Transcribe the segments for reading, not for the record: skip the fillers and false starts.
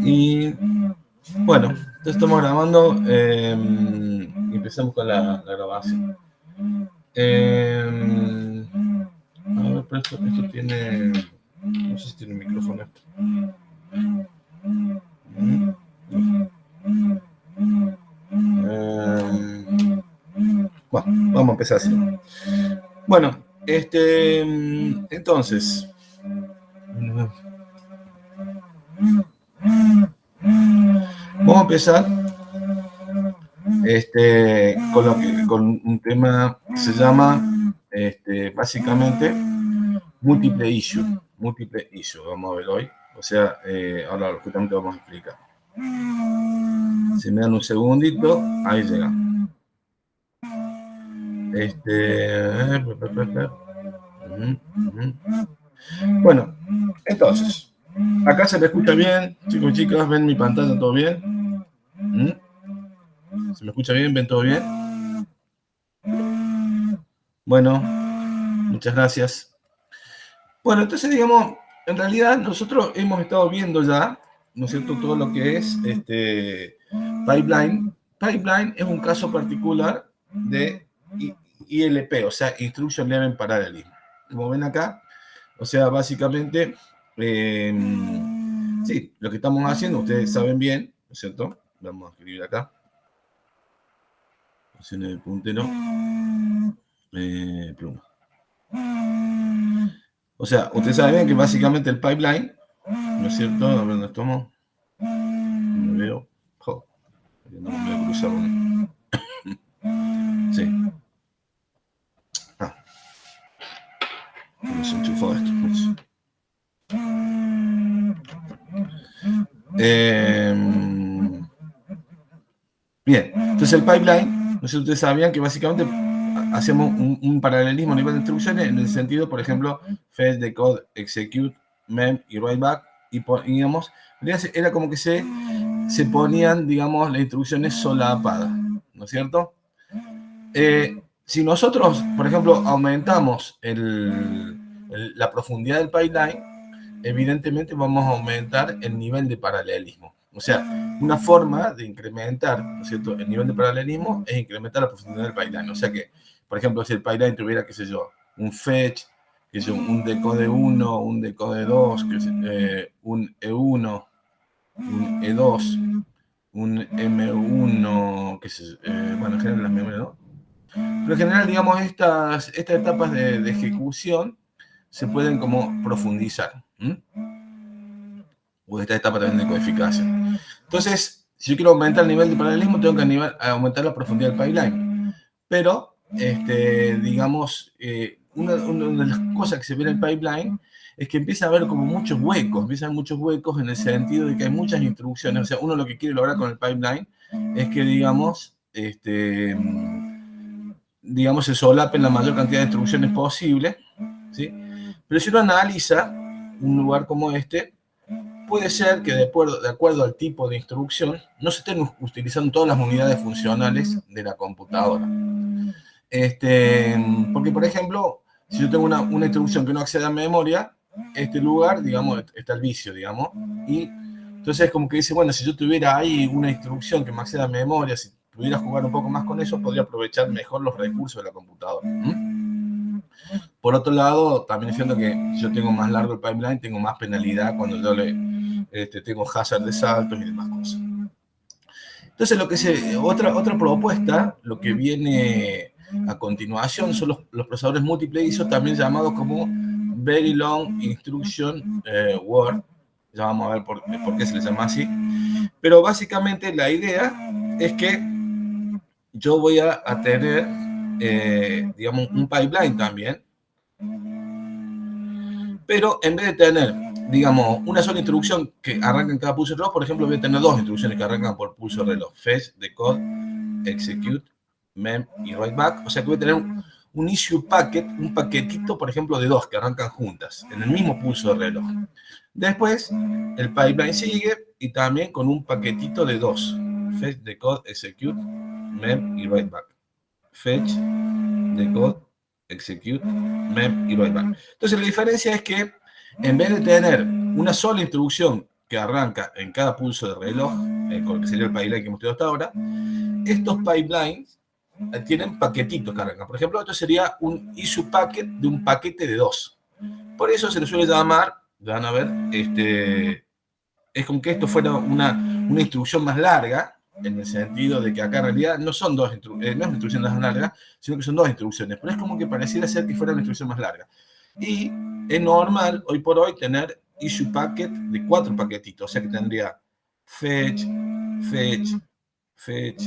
Y bueno, entonces estamos grabando. Empezamos con la grabación. A ver, pero esto tiene. No sé si tiene un micrófono esto. Bueno, vamos a empezar así. Bueno, entonces. Vamos a empezar con un tema que se llama básicamente múltiple issue. Múltiple issue, vamos a ver hoy. O sea, ahora justamente vamos a explicar. Si me dan un segundito, ahí llega. Bueno, entonces, acá se me escucha bien, chicos y chicas, ven mi pantalla, ¿todo bien? ¿Se me escucha bien? ¿Ven todo bien? Bueno, muchas gracias. Bueno, entonces, digamos, en realidad nosotros hemos estado viendo ya, ¿no es cierto?, todo lo que es pipeline. Pipeline es un caso particular de ILP, o sea, Instruction Level Parallelism. Como ven acá, o sea, básicamente, sí, lo que estamos haciendo, ustedes saben bien, ¿no es cierto? Vamos a escribir acá. Opciones de puntero. Pluma. O sea, ustedes saben bien que básicamente el pipeline, ¿no es cierto? A ver dónde estamos. No me veo. Jo, no me voy a cruzar. Sí. Ah. No se enchufó esto. Bien, entonces el pipeline, no sé si ustedes sabían que básicamente hacemos un paralelismo a nivel de instrucciones en el sentido, por ejemplo, fetch, decode, execute, mem y write back, y digamos, era como que se ponían, digamos, las instrucciones solapadas, ¿no es cierto? Si nosotros, por ejemplo, aumentamos la profundidad del pipeline, evidentemente vamos a aumentar el nivel de paralelismo. O sea, una forma de incrementar, ¿no es cierto?, el nivel de paralelismo es incrementar la profundidad del pipeline. O sea que, por ejemplo, si el pipeline tuviera, qué sé yo, un fetch, qué sé yo, un decode 1, un decode 2, un E1, un E2, un M1, que sé, bueno, en general las memorias, ¿no? Pero en general, digamos, estas etapas de ejecución se pueden como profundizar. O esta etapa también de codificación. Entonces, si yo quiero aumentar el nivel de paralelismo, tengo que aumentar la profundidad del pipeline. Pero, digamos, una de las cosas que se ve en el pipeline es que empieza a haber como muchos huecos, en el sentido de que hay muchas instrucciones. O sea, uno lo que quiere lograr con el pipeline es que, digamos, se solapen la mayor cantidad de instrucciones posible, ¿sí? Pero si uno analiza un lugar como este, puede ser que de acuerdo al tipo de instrucción no se estén utilizando todas las unidades funcionales de la computadora. Porque, por ejemplo, si yo tengo una instrucción que no accede a memoria, este lugar, digamos, está el vicio, digamos, y entonces como que dice, bueno, si yo tuviera ahí una instrucción que me acceda a memoria, si pudiera jugar un poco más con eso, podría aprovechar mejor los recursos de la computadora. Por otro lado, también siento que si yo tengo más largo el pipeline, tengo más penalidad cuando yo tengo hazard de saltos y demás cosas. Entonces, otra propuesta, lo que viene a continuación, son los procesadores múltiple ISO, también llamados como Very Long Instruction Word. Ya vamos a ver por qué se les llama así. Pero básicamente la idea es que yo voy a tener, digamos, un pipeline también. Pero en vez de tener, digamos, una sola instrucción que arranca en cada pulso de reloj, por ejemplo, voy a tener dos instrucciones que arrancan por pulso de reloj: fetch, decode, execute, mem y write back. O sea que voy a tener un issue packet, un paquetito, por ejemplo, de dos que arrancan juntas en el mismo pulso de reloj. Después, el pipeline sigue y también con un paquetito de dos: fetch, decode, execute, mem y write back. Fetch, decode, execute, mem y write back. Entonces la diferencia es que en vez de tener una sola instrucción que arranca en cada pulso de reloj, con lo que sería el pipeline que hemos tenido hasta ahora. Estos pipelines tienen paquetitos que arrancan. Por ejemplo, esto sería un issue packet de un paquete de 2. Por eso se le suele llamar, van a ver, es como que esto fuera una instrucción más larga, en el sentido de que acá en realidad no son no es una instrucción más larga, sino que son 2 instrucciones, pero es como que pareciera ser que fuera una instrucción más larga. Y es normal, hoy por hoy, tener issue packet de 4 paquetitos, o sea que tendría fetch, fetch, fetch,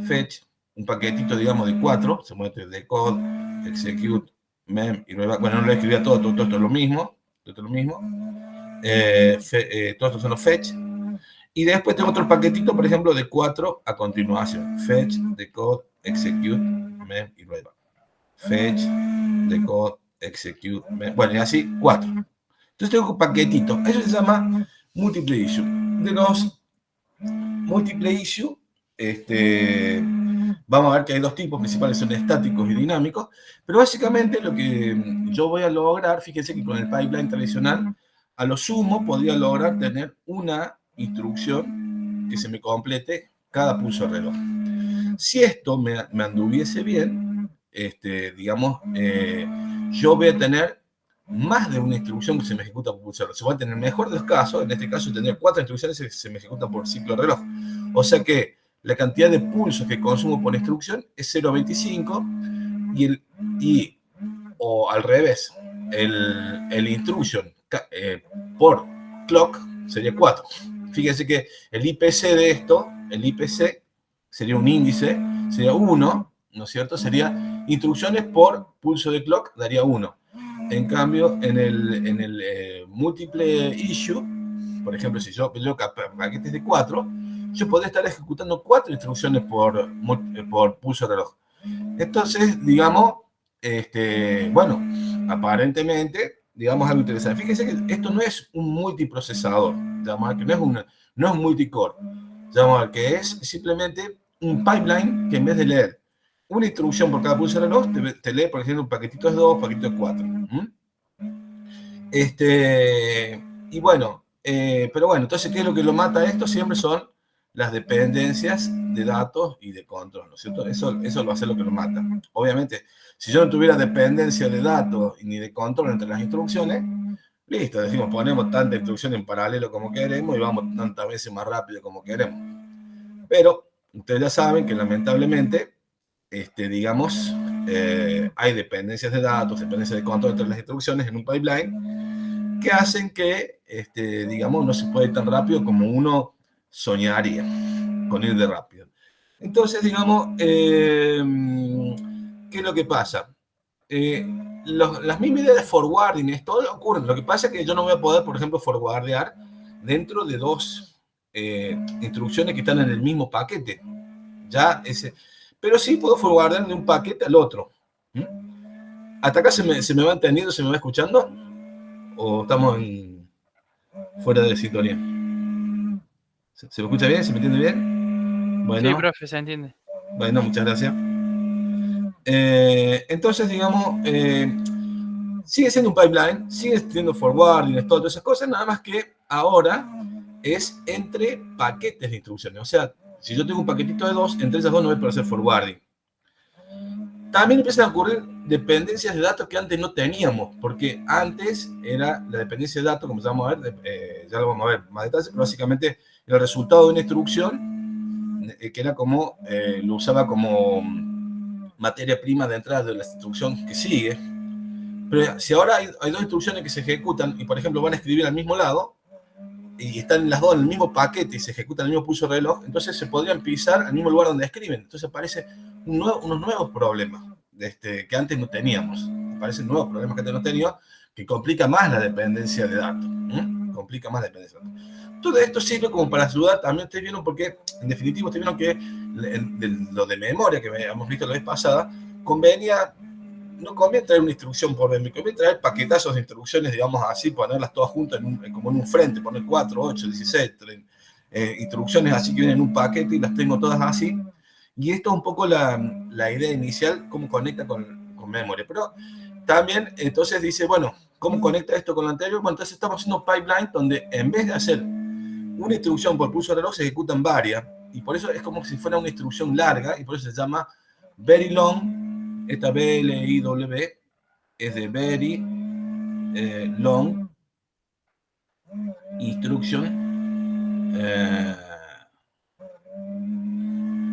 fetch, un paquetito, digamos, de 4, se muestra el decode, execute, mem, y luego, bueno, no lo escribía todo esto es lo mismo, todo esto es lo mismo. Todos estos son los fetch. Y después tengo otro paquetito, por ejemplo, de 4 a continuación. Fetch, decode, execute, mem y luego. Fetch, decode, execute, mem. Bueno, y así 4. Entonces tengo paquetitos. Eso se llama multiple issue. De los multiple issue, vamos a ver que hay 2 tipos principales, son estáticos y dinámicos, pero básicamente lo que yo voy a lograr, fíjense que con el pipeline tradicional, a lo sumo podría lograr tener una instrucción que se me complete cada pulso de reloj. Si esto me anduviese bien, digamos, yo voy a tener más de una instrucción que se me ejecuta por pulso de reloj. Se va a tener, mejor de los casos, en este caso tendría 4 instrucciones que se me ejecutan por ciclo de reloj. O sea que la cantidad de pulsos que consumo por instrucción es 0,25 o al revés, el instruction por clock sería 4. Fíjense que el IPC de esto, el IPC sería un índice, sería 1, ¿no es cierto? Sería instrucciones por pulso de clock, daría 1. En cambio, en el múltiple issue, por ejemplo, si yo peleo paquetes de 4, yo podría estar ejecutando 4 instrucciones por pulso de reloj. Entonces, digamos, bueno, aparentemente, digamos algo interesante. Fíjense que esto no es un multiprocesador, digamos, que no es un multicore, digamos, que es simplemente un pipeline que en vez de leer una instrucción por cada pulso de reloj, te lee, por ejemplo, un paquetito de 2, paquetito de 4. Y bueno, pero bueno, entonces, ¿qué es lo que lo mata esto? Siempre son las dependencias de datos y de control, ¿no es cierto? Eso va a ser lo que lo mata. Obviamente, si yo no tuviera dependencia de datos ni de control entre las instrucciones, listo, decimos, ponemos tanta instrucción en paralelo como queremos y vamos tantas veces más rápido como queremos. Pero ustedes ya saben que lamentablemente, digamos, hay dependencias de datos, dependencias de control entre las instrucciones en un pipeline que hacen que, digamos, no se puede ir tan rápido como uno soñaría con ir de rápido. Entonces, digamos, ¿qué es lo que pasa? Las mismas ideas de forwarding, esto ocurre. Lo que pasa es que yo no voy a poder, por ejemplo, forwardear dentro de 2 instrucciones que están en el mismo paquete. Ya pero sí puedo forwardear de un paquete al otro. ¿Hasta acá se me va entendiendo, se me va escuchando? ¿O estamos fuera de sintonía? ¿Se me escucha bien? ¿Se me entiende bien? Bueno. Sí, profe, se entiende. Bueno, muchas gracias. Entonces, digamos, sigue siendo un pipeline, sigue siendo forwarding, todas esas cosas, nada más que ahora es entre paquetes de instrucciones. O sea, si yo tengo un paquetito de 2, entre esas 2 no voy a poder hacer forwarding. También empiezan a ocurrir dependencias de datos que antes no teníamos, porque antes era la dependencia de datos, como ya vamos a ver, ya lo vamos a ver más detalles, pero básicamente el resultado de una instrucción, que era como, lo usaba como materia prima de entrada de la instrucción que sigue. Pero si ahora hay 2 instrucciones que se ejecutan y, por ejemplo, van a escribir al mismo lado, y están las 2 en el mismo paquete y se ejecutan el mismo pulso de reloj, entonces se podrían pisar al mismo lugar donde escriben. Entonces aparecen unos nuevos problemas que antes no teníamos. Aparecen nuevos problemas que antes no teníamos, que complica más la dependencia de datos. Complica más la dependencia de datos. Todo esto sirve como para ayudar, también ustedes vieron, porque en definitiva ustedes vieron que lo de memoria que habíamos visto la vez pasada, no conviene traer una instrucción por memoria, conviene traer paquetazos de instrucciones, digamos así, ponerlas todas juntas como en un frente, poner 4, 8, 16 instrucciones así que vienen en un paquete y las tengo todas así. Y esto es un poco la idea inicial, cómo conecta con memoria. Pero también, entonces dice, bueno, ¿Cómo conecta esto con lo anterior? Bueno, entonces estamos haciendo pipeline donde en vez de hacer una instrucción por pulso reloj, se ejecutan varias. Y por eso es como si fuera una instrucción larga, y por eso se llama very long. Esta BLIW es de very long instruction.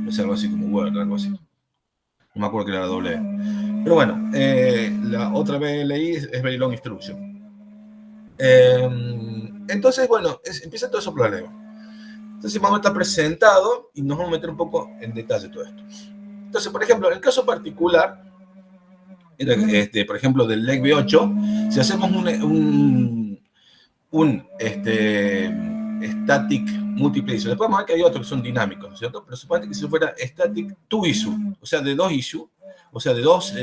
Es algo así como Word, algo así. No me acuerdo que era la doble. Pero bueno, la otra BLI es very long instruction. Entonces, bueno, empieza todo ese problema. Entonces vamos a estar presentado y nos vamos a meter un poco en detalle todo esto. Entonces, por ejemplo, en el caso particular, por ejemplo, del leg B8, si hacemos un static multiple issue, después vamos a ver que hay otros que son dinámicos, ¿cierto? Pero suponete que si fuera static two issue, o sea, de dos issues, o sea, de dos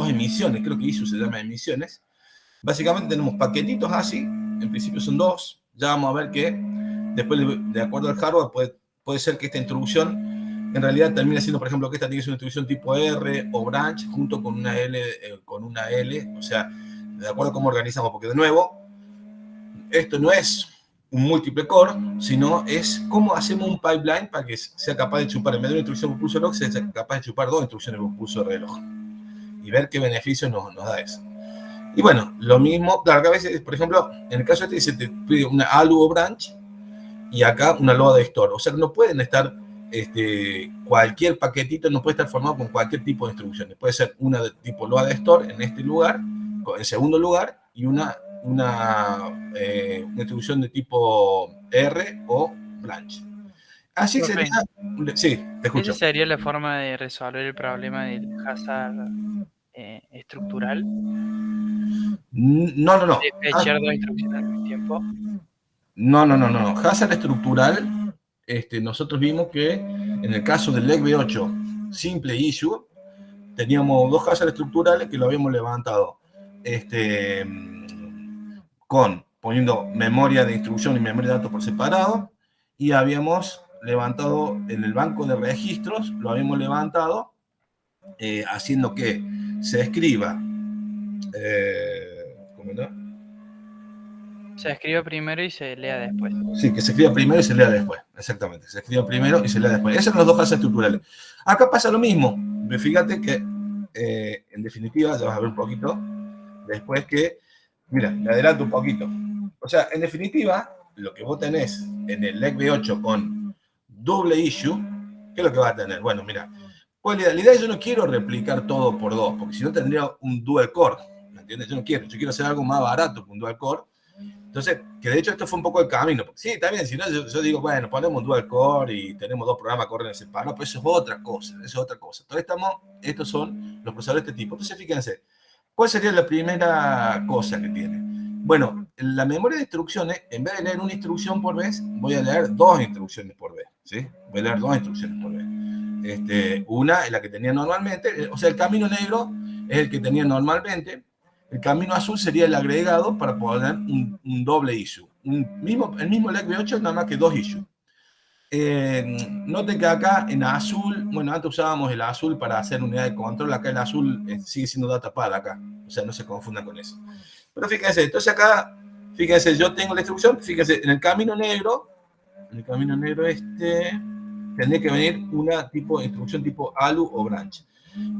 emisiones, creo que issue se llama emisiones. Básicamente tenemos paquetitos así, en principio son dos, ya vamos a ver que después, de acuerdo al hardware, puede ser que esta instrucción en realidad termine siendo, por ejemplo, que esta tiene que ser una instrucción tipo R o branch junto con una L, o sea, de acuerdo a cómo organizamos, porque de nuevo, esto no es un múltiple core, sino es cómo hacemos un pipeline para que sea capaz de chupar, en vez de una instrucción por pulso reloj, sea capaz de chupar dos instrucciones por pulso reloj y ver qué beneficios nos da eso. Y bueno, lo mismo, claro, que a veces, por ejemplo, en el caso este se te pide una ALU o branch y acá una LOA de store. O sea, no pueden estar, cualquier paquetito no puede estar formado con cualquier tipo de instrucciones. Puede ser una de tipo LOA de store en este lugar, en segundo lugar, y una instrucción de tipo R o branch. Así Profe, sería. Sí, te escucho. ¿esa sería la forma de resolver el problema del hazard estructural? No, no, ¿De no. fechar dos instrucciones al mismo tiempo? No. Hazard estructural, nosotros vimos que en el caso del leg B8 simple issue, teníamos dos hazards estructurales que lo habíamos levantado poniendo memoria de instrucción y memoria de datos por separado, y habíamos levantado en el banco de registros, lo habíamos levantado haciendo que se escriba, ¿cómo no? Se escribe primero y se lea después. Sí, que se escriba primero y se lea después. Exactamente. Se escriba primero y se lea después. Esos son los dos hazards estructurales. Acá pasa lo mismo. Fíjate que, en definitiva, ya vas a ver un poquito después que, mira, me adelanto un poquito. O sea, en definitiva, lo que vos tenés en el leg B8 con doble issue, ¿qué es lo que vas a tener? Bueno, mira, pues la idea es yo no quiero replicar todo por dos, porque si no tendría un dual core. ¿Me entiendes? Yo quiero hacer algo más barato que un dual core. Entonces, que de hecho esto fue un poco el camino. Sí, está bien, si no, yo digo, bueno, ponemos dual core y tenemos dos programas corriendo separados, pero eso es otra cosa, Entonces, estos son los procesadores de este tipo. Entonces, fíjense, ¿cuál sería la primera cosa que tiene? Bueno, la memoria de instrucciones, en vez de leer una instrucción por vez, voy a leer dos instrucciones por vez, ¿sí? Voy a leer dos instrucciones por vez. Una es la que tenía normalmente, o sea, el camino negro es el que tenía normalmente. El camino azul sería el agregado para poner un doble issue. El mismo leg B8, nada más que dos issues. Noten que acá en azul, bueno, antes usábamos el azul para hacer unidad de control, acá el azul sigue siendo datapad acá, o sea, no se confunda con eso. Pero fíjense, entonces acá, fíjense, yo tengo la instrucción, fíjense, en el camino negro tendría que venir una instrucción tipo ALU o branch.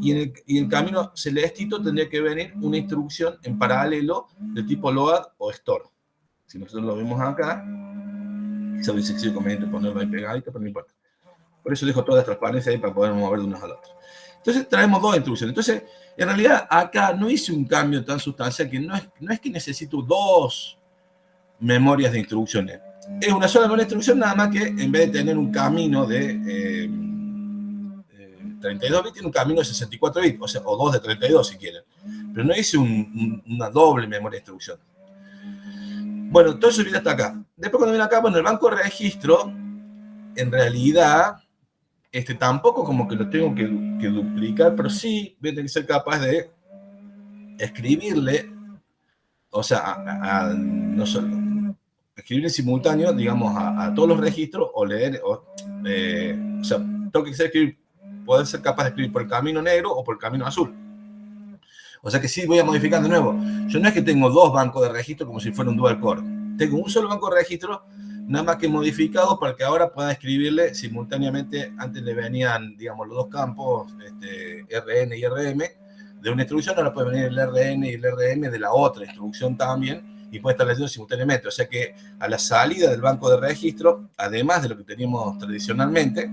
Y en el camino celestito tendría que venir una instrucción en paralelo de tipo load o store. Si nosotros lo vemos acá, se hubiese sido conveniente ponerlo ahí pegadito, pero no importa. Por eso dejo toda la transparencia ahí para poder mover de unos a otros. Entonces traemos dos instrucciones. Entonces, en realidad acá no hice un cambio tan sustancial que no es que necesito dos memorias de instrucciones. Es una sola memoria de instrucción, nada más que en vez de tener un camino de 32 bits, tiene un camino de 64 bits, o sea, o dos de 32 si quieren. Pero no hice una doble memoria de instrucción. Bueno, todo eso viene hasta acá. Después cuando viene acá, bueno, el banco de registro, en realidad, tampoco como que lo tengo que duplicar, pero sí voy a tener que ser capaz de escribirle, o sea, no solo escribir en simultáneo, digamos, a todos los registros o leer, o sea, tengo que poder ser capaz de escribir por el camino negro o por el camino azul. O sea que sí voy a modificar de nuevo. Yo no es que tengo dos bancos de registro como si fuera un dual core. Tengo un solo banco de registro, nada más que modificado para que ahora pueda escribirle simultáneamente. Antes le venían, digamos, los dos campos, RN y RM, de una instrucción. Ahora puede venir el RN y el RM de la otra instrucción también, y puede estar leyendo simultáneamente. O sea que a la salida del banco de registro, además de lo que teníamos tradicionalmente,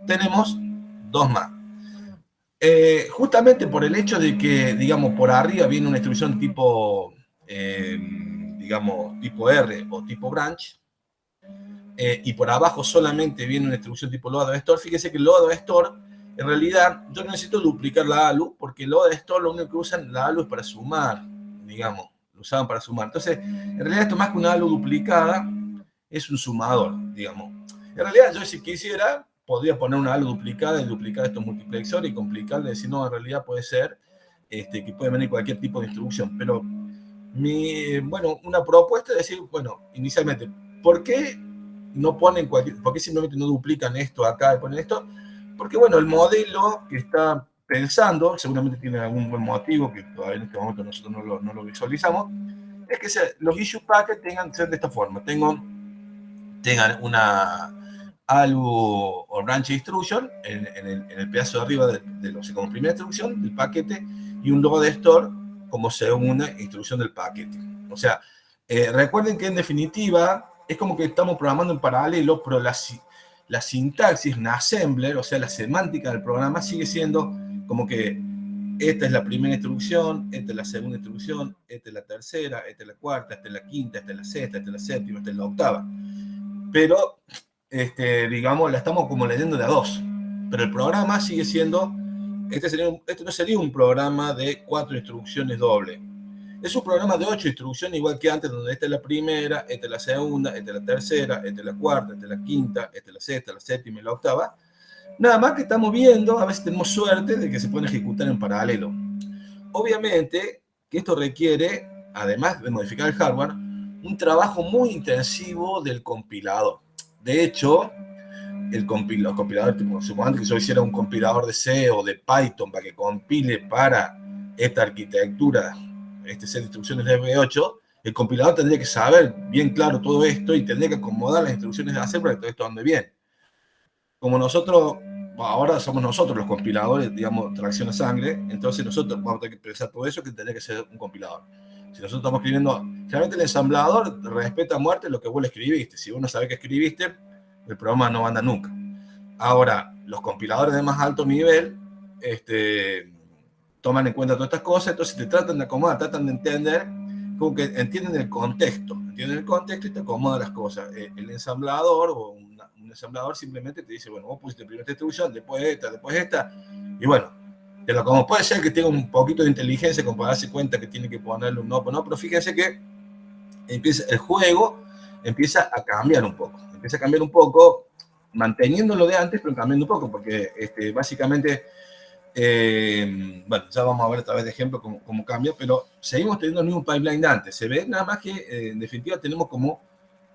tenemos dos más. Justamente por el hecho de que, digamos, por arriba viene una instrucción tipo, digamos, tipo R o tipo branch, y por abajo solamente viene una instrucción tipo load store. Fíjese que el load store, en realidad, yo no necesito duplicar la ALU, porque el load store lo único que usan la ALU es para sumar, digamos, lo usaban para sumar. Entonces, en realidad esto más que una ALU duplicada, es un sumador, digamos. En realidad, yo si quisiera, podría poner una ALU duplicada y duplicar estos multiplexores y complicarle, decir, no, en realidad puede ser que puede venir cualquier tipo de instrucción. Pero, bueno, una propuesta es decir, bueno, inicialmente, ¿por qué no ponen cualquier, por qué simplemente no duplican esto acá y ponen esto? Porque, bueno, el modelo que está pensando, seguramente tiene algún buen motivo que todavía en este momento nosotros no lo visualizamos, es que los issue packets tengan que ser de esta forma. Tengan una ALU o branch instruction en el pedazo de arriba como primera instrucción del paquete, y un load store como segunda instrucción del paquete. O sea, recuerden que en definitiva es como que estamos programando en paralelo, pero la sintaxis en assembler, o sea, la semántica del programa sigue siendo como que esta es la primera instrucción, esta es la segunda instrucción, esta es la tercera, esta es la cuarta, esta es la quinta, esta es la sexta, esta es la séptima, esta es la octava. Pero, digamos, la estamos como leyendo de a dos. Pero el programa sigue siendo, este no sería un programa de 4 instrucciones doble. Es un programa de 8 instrucciones, igual que antes, donde esta es la primera, esta es la segunda, esta es la tercera, esta es la cuarta, esta es la quinta, esta es la sexta, la séptima y la octava. Nada más que estamos viendo, a veces tenemos suerte de que se pueden ejecutar en paralelo. Obviamente que esto requiere, además de modificar el hardware, un trabajo muy intensivo del compilador. De hecho, los compiladores, supongamos que yo hiciera un compilador de C o de Python para que compile para esta arquitectura, este set de instrucciones de V8, el compilador tendría que saber bien claro todo esto y tendría que acomodar las instrucciones de hacer para que todo esto ande bien. Como nosotros, ahora somos nosotros los compiladores, digamos, tracción a sangre, entonces nosotros vamos a tener que pensar todo eso, que tendría que ser un compilador. Si nosotros estamos escribiendo, generalmente el ensamblador respeta a muerte lo que vos le escribiste. Si vos no sabés qué escribiste, el programa no anda nunca. Ahora, los compiladores de más alto nivel toman en cuenta todas estas cosas, entonces te tratan de acomodar, tratan de entender, como que entienden el contexto y te acomodan las cosas. El ensamblador o un ensamblador simplemente te dice, bueno, vos pusiste primero esta instrucción, después esta, y bueno, como puede ser que tenga un poquito de inteligencia como para darse cuenta que tiene que ponerle un no, pero fíjense que el juego empieza a cambiar un poco, manteniendo lo de antes, pero cambiando un poco, porque básicamente, bueno, ya vamos a ver a través de ejemplo cómo cambia, pero seguimos teniendo el mismo pipeline de antes. Se ve nada más que, en definitiva, tenemos como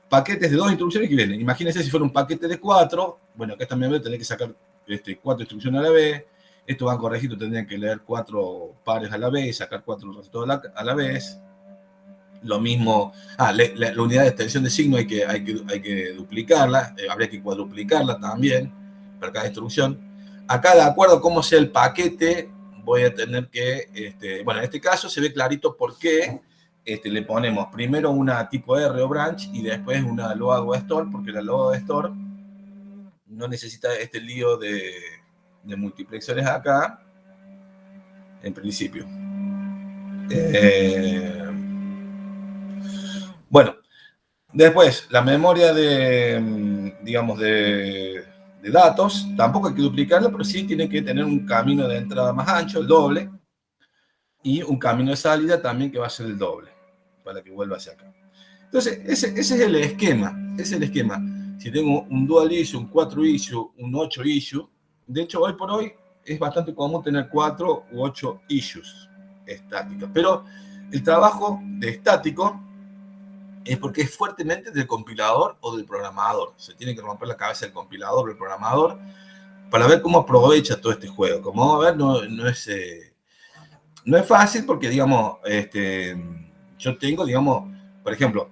paquetes de 2 instrucciones que vienen. Imagínense si fuera un paquete de 4, bueno, acá también voy a tener que sacar 4 instrucciones a la vez. Estos bancos de registro tendrían que leer 4 pares a la vez y sacar 4 resultados a la vez. Lo mismo, la unidad de extensión de signo hay que duplicarla, habría que cuadruplicarla también para cada instrucción. Acá, de acuerdo a cómo sea el paquete, voy a tener que, bueno, en este caso se ve clarito por qué le ponemos primero una tipo R o branch y después una load store, porque la load store no necesita este lío de multiplexores acá, en principio. Bueno, después, la memoria digamos, de datos, tampoco hay que duplicarla, pero sí tiene que tener un camino de entrada más ancho, el doble, y un camino de salida también que va a ser el doble, para que vuelva hacia acá. Entonces, ese es el esquema, Si tengo un dual issue, un 4 issue, un 8 issue, de hecho, hoy por hoy es bastante común tener 4 u 8 issues estáticas, pero el trabajo de estático es porque es fuertemente del compilador o del programador. Se tiene que romper la cabeza del compilador o del programador para ver cómo aprovecha todo este juego. Como vamos a ver, no es no es fácil porque, digamos, yo tengo, digamos, por ejemplo,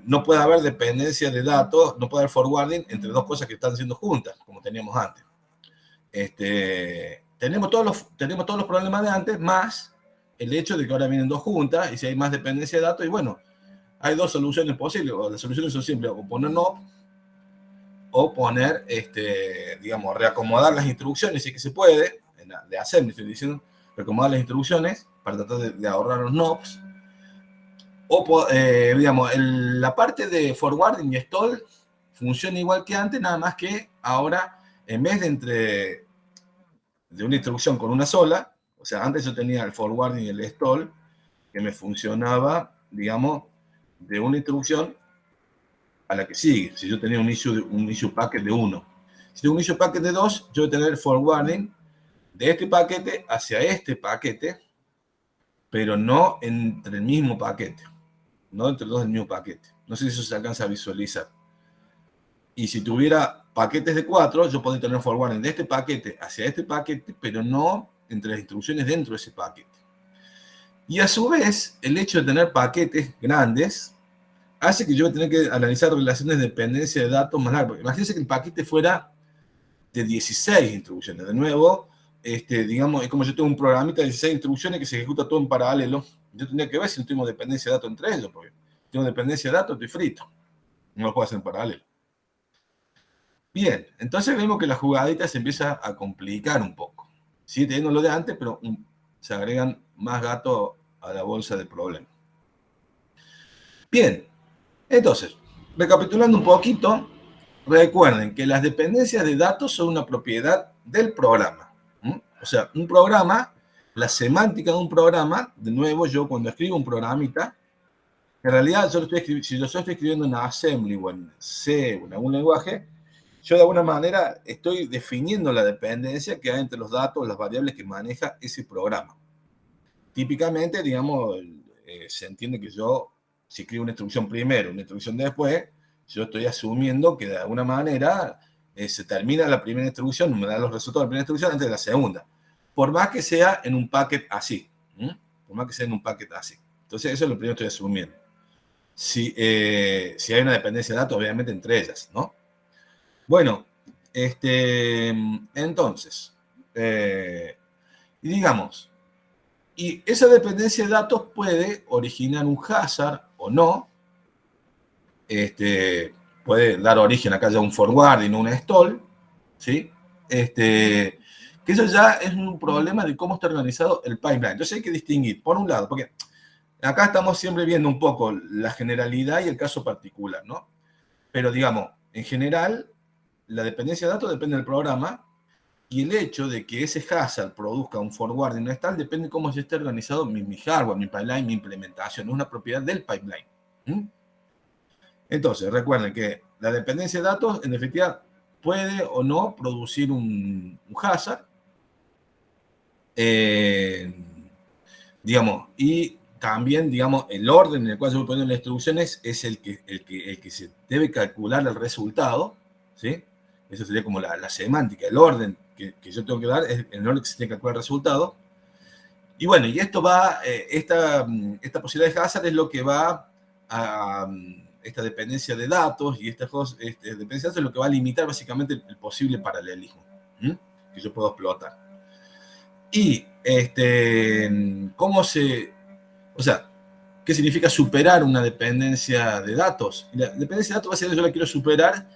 no puede haber dependencia de datos, no puede haber forwarding entre dos cosas que están siendo juntas, como teníamos antes. Tenemos todos los problemas de antes, más el hecho de que ahora vienen dos juntas, y si hay más dependencia de datos, y bueno, hay dos soluciones posibles, o las soluciones son simples, o poner no, o poner, digamos, reacomodar las instrucciones, si es que se puede, de hacer, me estoy diciendo, reacomodar las instrucciones para tratar de ahorrar los NOPs, o, digamos, la parte de forwarding y stall funciona igual que antes, nada más que ahora, en vez de una instrucción con una sola, o sea, antes yo tenía el forwarding y el stall, que me funcionaba, digamos, de una instrucción a la que sigue. Si yo tenía un issue packet de 1. Si tengo un issue packet de 2, yo voy a tener el forwarding de este paquete hacia este paquete, pero no entre el mismo paquete, no entre dos del mismo paquete. No sé si eso se alcanza a visualizar. Y si tuviera paquetes de 4, yo podría tener forwarding de este paquete hacia este paquete, pero no entre las instrucciones dentro de ese paquete. Y a su vez, el hecho de tener paquetes grandes hace que yo tenga que analizar relaciones de dependencia de datos más largas. Imagínense que el paquete fuera de 16 instrucciones. De nuevo, digamos, es como yo tengo un programita de 16 instrucciones que se ejecuta todo en paralelo. Yo tendría que ver si no tengo dependencia de datos entre ellos, porque si tengo dependencia de datos, estoy frito. No lo puedo hacer en paralelo. Bien, entonces vemos que la jugadita se empieza a complicar un poco. Sigue teniendo lo de antes, pero se agregan más gatos a la bolsa de problemas. Bien, entonces, recapitulando un poquito, recuerden que las dependencias de datos son una propiedad del programa. O sea, un programa, la semántica de un programa, de nuevo, yo cuando escribo un programita, en realidad si yo estoy escribiendo en Assembly o en C o en algún lenguaje, yo de alguna manera estoy definiendo la dependencia que hay entre los datos, las variables que maneja ese programa. Típicamente, digamos, se entiende que yo, si escribo una instrucción primero, una instrucción después, yo estoy asumiendo que de alguna manera se termina la primera instrucción, me da los resultados de la primera instrucción antes de la segunda. Por más que sea en un packet así. Por más que sea en un packet así. Entonces, eso es lo primero que estoy asumiendo. Si hay una dependencia de datos, obviamente entre ellas, ¿no? Bueno, entonces, y digamos, y esa dependencia de datos puede originar un hazard o no, puede dar origen acá ya a un forwarding o un stall, ¿sí? Que eso ya es un problema de cómo está organizado el pipeline. Entonces hay que distinguir, por un lado, porque acá estamos siempre viendo un poco la generalidad y el caso particular, ¿no? Pero digamos, en general, la dependencia de datos depende del programa, y el hecho de que ese hazard produzca un forwarding no es tal, depende de cómo ya esté organizado mi hardware, mi pipeline, mi implementación. Es una propiedad del pipeline. Entonces, recuerden que la dependencia de datos, en definitiva, puede o no producir un hazard. Digamos, y también, digamos, el orden en el cual yo voy poniendo las instrucciones es el que se debe calcular el resultado, ¿sí? Eso sería como la semántica, el orden que yo tengo que dar es el orden que se tiene que calcular el resultado. Y bueno, y esto va, esta posibilidad de hazard es lo que va a esta dependencia de datos, y esta dependencia de datos es lo que va a limitar básicamente el posible paralelismo que yo puedo explotar. Y cómo o sea, ¿qué significa superar una dependencia de datos? La dependencia de datos básicamente yo la quiero superar,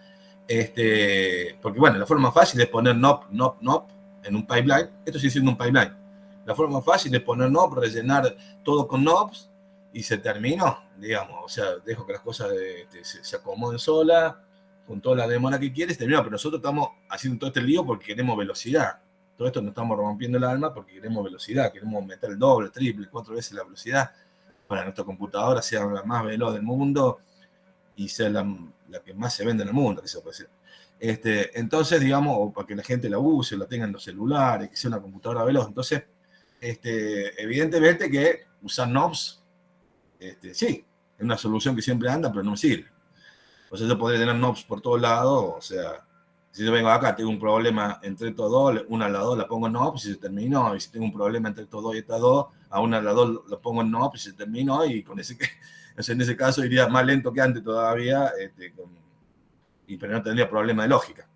porque bueno, la forma más fácil es poner nop en un pipeline. Esto sigue siendo un pipeline. La forma más fácil es poner nop, rellenar todo con nops y se terminó, digamos. O sea, dejo que las cosas se acomoden solas, con toda la demora que quieres, terminó. Pero nosotros estamos haciendo todo este lío porque queremos velocidad. Todo esto nos estamos rompiendo el alma porque queremos velocidad, queremos meter el doble, el triple, 4 veces la velocidad para que nuestra computadora sea la más veloz del mundo y sea la que más se vende en el mundo, que se puede decir. Entonces, digamos, o para que la gente la use, la tenga en los celulares, que sea una computadora veloz. Entonces, evidentemente que usar knobs, sí, es una solución que siempre anda, pero no me sirve. O sea, yo podría tener knobs por todos lados, o sea, si yo vengo acá, tengo un problema entre estos dos, una a las dos la pongo knobs y se terminó. Y si tengo un problema entre estos dos y estas dos, a una de las dos lo pongo en no, pues se terminó y con ese, en ese caso iría más lento que antes todavía, pero no tendría problema de lógica.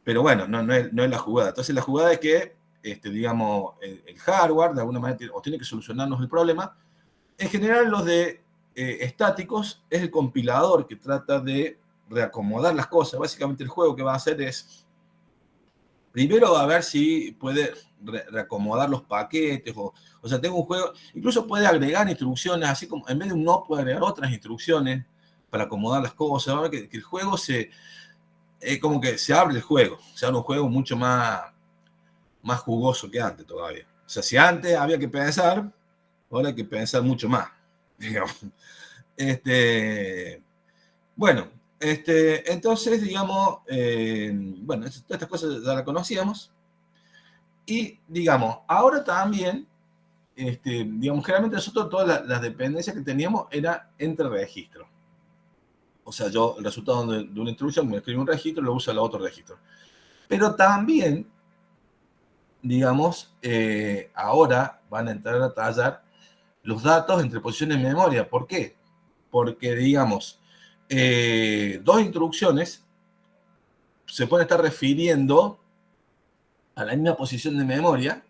Pero bueno, no es la jugada. Entonces la jugada es que, digamos, el hardware de alguna manera tiene que solucionarnos el problema. En general los de estáticos es el compilador que trata de reacomodar las cosas. Básicamente el juego que va a hacer es, primero a ver si puede reacomodar los paquetes, o sea, tengo un juego, incluso puede agregar instrucciones, así como en vez de un no puede agregar otras instrucciones para acomodar las cosas, va a ver que el juego como que se abre el juego, se abre un juego mucho más jugoso que antes todavía. O sea, si antes había que pensar, ahora hay que pensar mucho más, digamos. Bueno, entonces, digamos, bueno, todas estas cosas ya las conocíamos. Y, digamos, ahora también, digamos, generalmente nosotros todas las dependencias que teníamos era entre registros. O sea, yo el resultado de una instrucción me escribo un registro y lo uso en el otro registro. Pero también, digamos, ahora van a entrar a tallar los datos entre posiciones de memoria. ¿Por qué? Porque, digamos, dos instrucciones se pueden estar refiriendo a la misma posición de memoria,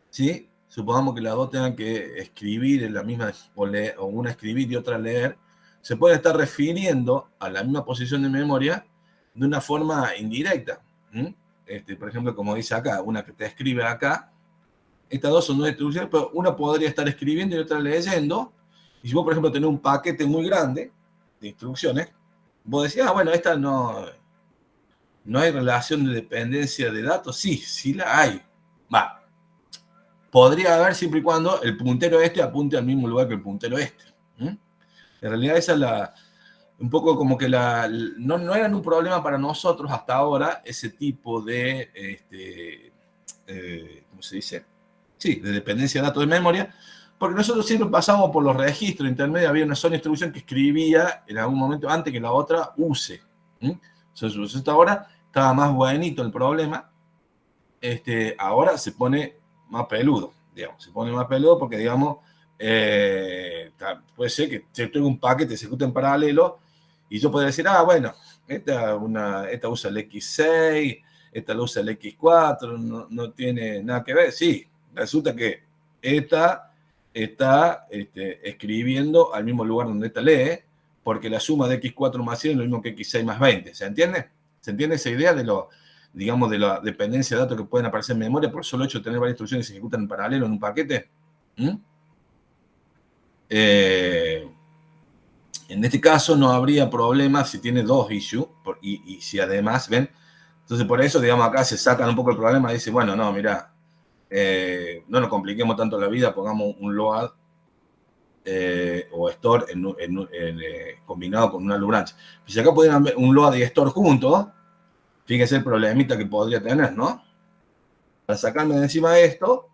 ¿sí? Supongamos que las dos tengan que escribir en la misma, o una escribir y otra leer, se pueden estar refiriendo a la misma posición de memoria de una forma indirecta. Por ejemplo, como dice acá, una que te escribe acá, estas dos son dos instrucciones, pero una podría estar escribiendo y otra leyendo, y si vos, por ejemplo, tenés un paquete muy grande de instrucciones, vos decís, bueno, esta no hay relación de dependencia de datos. Sí la hay. Podría haber siempre y cuando el puntero apunte al mismo lugar que el puntero En realidad esa es un poco como que no eran un problema para nosotros hasta ahora ese tipo de, ¿cómo se dice? Sí, de dependencia de datos de memoria, porque nosotros siempre pasamos por los registros intermedios, había una sola instrucción que escribía en algún momento antes que la otra use. Entonces hasta ahora estaba más buenito el problema, ahora se pone más peludo, digamos, porque, digamos, puede ser que yo tengo un paquete que se ejecuta en paralelo y yo podría decir, bueno, esta usa el X6, esta la usa el X4, no tiene nada que ver. Sí, resulta que esta está escribiendo al mismo lugar donde esta lee, porque la suma de X4 más 100 es lo mismo que X6 más 20. ¿Se entiende? ¿Se entiende esa idea digamos, de la dependencia de datos que pueden aparecer en memoria por el solo hecho de tener varias instrucciones que se ejecutan en paralelo en un paquete? En este caso no habría problema si tiene dos issues y si además, ¿ven? Entonces por eso, digamos, acá se sacan un poco el problema y dicen, bueno, no, mira, no nos compliquemos tanto la vida, pongamos un load o store combinado con una loop branch. Si acá pueden haber un load y store juntos, fíjense el problemita que podría tener, ¿no? Para sacarme de encima de esto,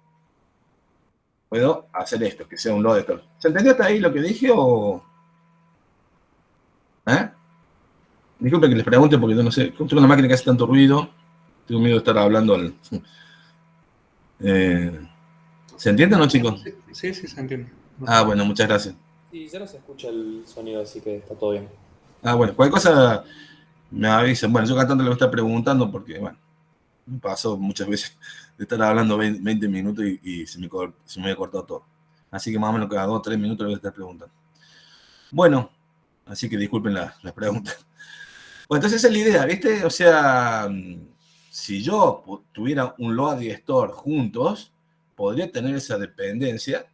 puedo hacer esto, que sea un load store. ¿Se entendió hasta ahí lo que dije o...? Disculpen que les pregunte porque yo no sé, tengo una máquina que hace tanto ruido, tengo miedo de estar hablando ¿se entiende o no, chicos? Sí, se entiende. Bueno, muchas gracias. Sí, ya no se escucha el sonido, así que está todo bien. Bueno, cualquier cosa me avisan. Bueno, yo cada tanto le voy a estar preguntando porque, bueno, me pasó muchas veces de estar hablando 20 minutos y se me había cortado todo. Así que más o menos cada 2 o 3 minutos le voy a estar preguntando. Bueno, así que disculpen las preguntas. Bueno, entonces esa es la idea, ¿viste? O sea, si yo tuviera un load y store juntos, podría tener esa dependencia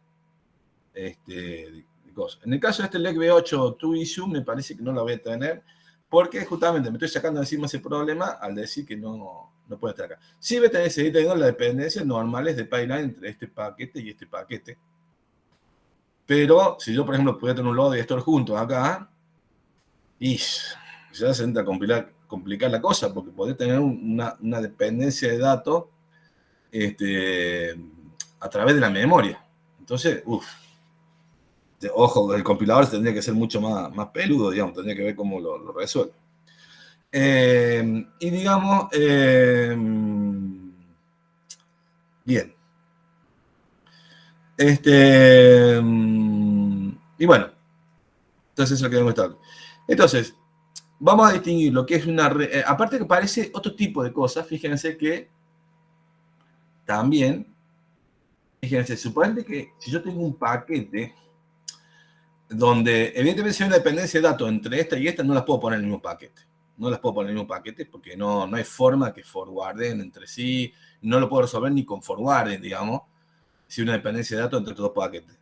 de cosas. En el caso de este LEC V8 ToIssue, me parece que no la voy a tener, porque justamente me estoy sacando encima ese problema al decir que no puede estar acá. Sí voy a tener las dependencias normales de pipeline entre este paquete y este paquete. Pero si yo, por ejemplo, pudiera tener un load y store juntos acá, y ya se entra a complicar la cosa, porque podés tener una dependencia de datos a través de la memoria. Entonces, ojo, el compilador tendría que ser mucho más peludo, digamos, tendría que ver cómo lo resuelve. Y digamos, bien. Y bueno, entonces eso es lo que hemos estado. Entonces, vamos a distinguir lo que es una... aparte que parece otro tipo de cosas, fíjense que también, fíjense, suponete que si yo tengo un paquete donde evidentemente si hay una dependencia de datos entre esta y esta, no las puedo poner en el mismo paquete. No las puedo poner en el mismo paquete porque no hay forma que forwarden entre sí, no lo puedo resolver ni con forwarden, digamos, si hay una dependencia de datos entre estos dos paquetes.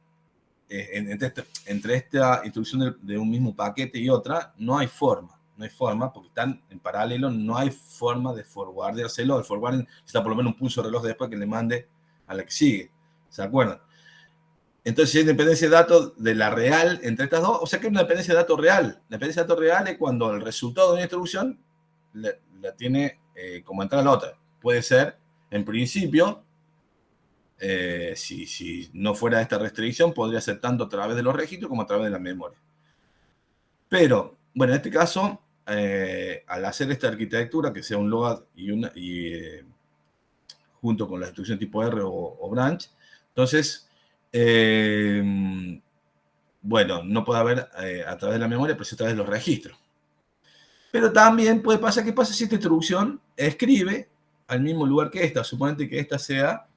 Entre esta instrucción de un mismo paquete y otra, no hay forma, porque están en paralelo, no hay forma de forwardeárselo. El forwarding está por lo menos un pulso de reloj después que le mande a la que sigue. ¿Se acuerdan? Entonces, si hay dependencia de datos de la real entre estas dos, o sea que hay una dependencia de datos real. La dependencia de datos real es cuando el resultado de una instrucción la tiene como entrada a la otra. Puede ser, en principio, si no fuera esta restricción, podría ser tanto a través de los registros como a través de la memoria. Pero, bueno, en este caso, al hacer esta arquitectura, que sea un load junto con la instrucción tipo R o branch, entonces, bueno, no puede haber a través de la memoria, pero sí a través de los registros. Pero también puede pasar, ¿qué pasa si esta instrucción escribe al mismo lugar que esta? Suponete que esta sea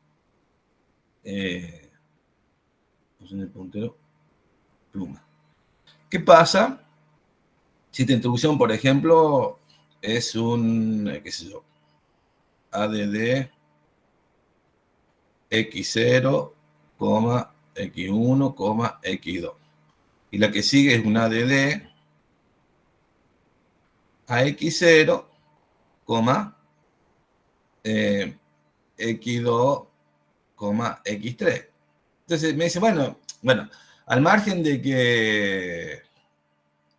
posición de puntero, pluma. ¿Qué pasa si esta instrucción, por ejemplo, es un, qué sé yo, add x0, x1, x2? Y la que sigue es un add a x0, x2, x3. Entonces me dice, bueno, al margen de que,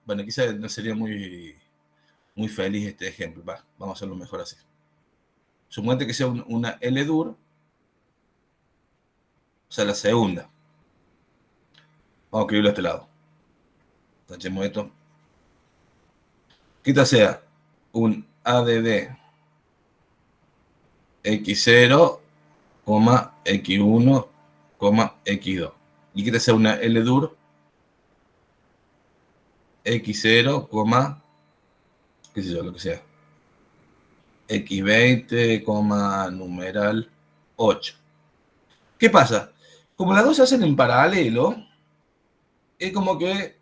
bueno, quizás no sería muy feliz este ejemplo, vamos a hacerlo mejor así. Suponete que sea una LDUR, o sea, la segunda. Vamos a escribirlo a este lado. Tachemos esto. Que esta sea un ADD x0, x1, x2. Y que esta sea una LDUR x0, qué sé yo, lo que sea, x20, numeral 8. ¿Qué pasa? Como las dos se hacen en paralelo, es como que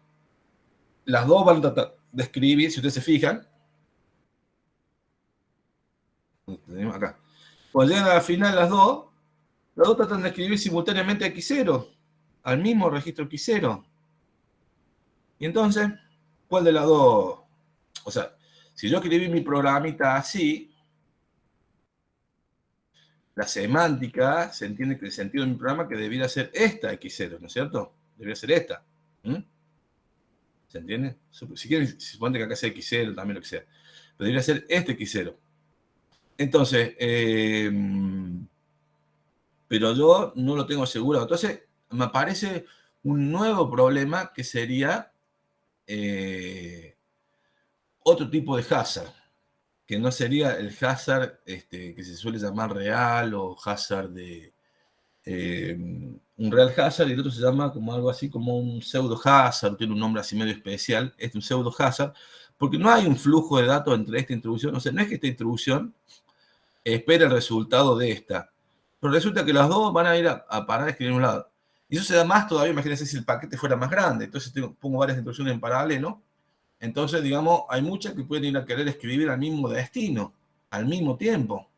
las dos van a tratar de escribir, si ustedes se fijan, acá, cuando llegan a la final las dos tratan de escribir simultáneamente x0, al mismo registro x0. Y entonces, ¿cuál de las dos? O sea, si yo escribí mi programita así, la semántica, se entiende que el sentido de mi programa que debiera ser esta x0, ¿no es cierto? Debería ser esta. ¿Se entiende? Si quieren, se supone que acá sea x0, también lo que sea. Pero debería ser este x0. Entonces, pero yo no lo tengo asegurado. Entonces, me aparece un nuevo problema que sería otro tipo de hazard, que no sería el hazard que se suele llamar real o hazard de un real hazard, y el otro se llama como algo así como un pseudo hazard, tiene un nombre así medio especial, es un pseudo hazard, porque no hay un flujo de datos entre esta introducción. O sea, no es que esta introducción espere el resultado de esta, pero resulta que las dos van a ir a parar a escribir en un lado. Y eso se da más todavía, imagínense si el paquete fuera más grande. Entonces pongo varias instrucciones en paralelo. Entonces, digamos, hay muchas que pueden ir a querer escribir al mismo destino, al mismo tiempo.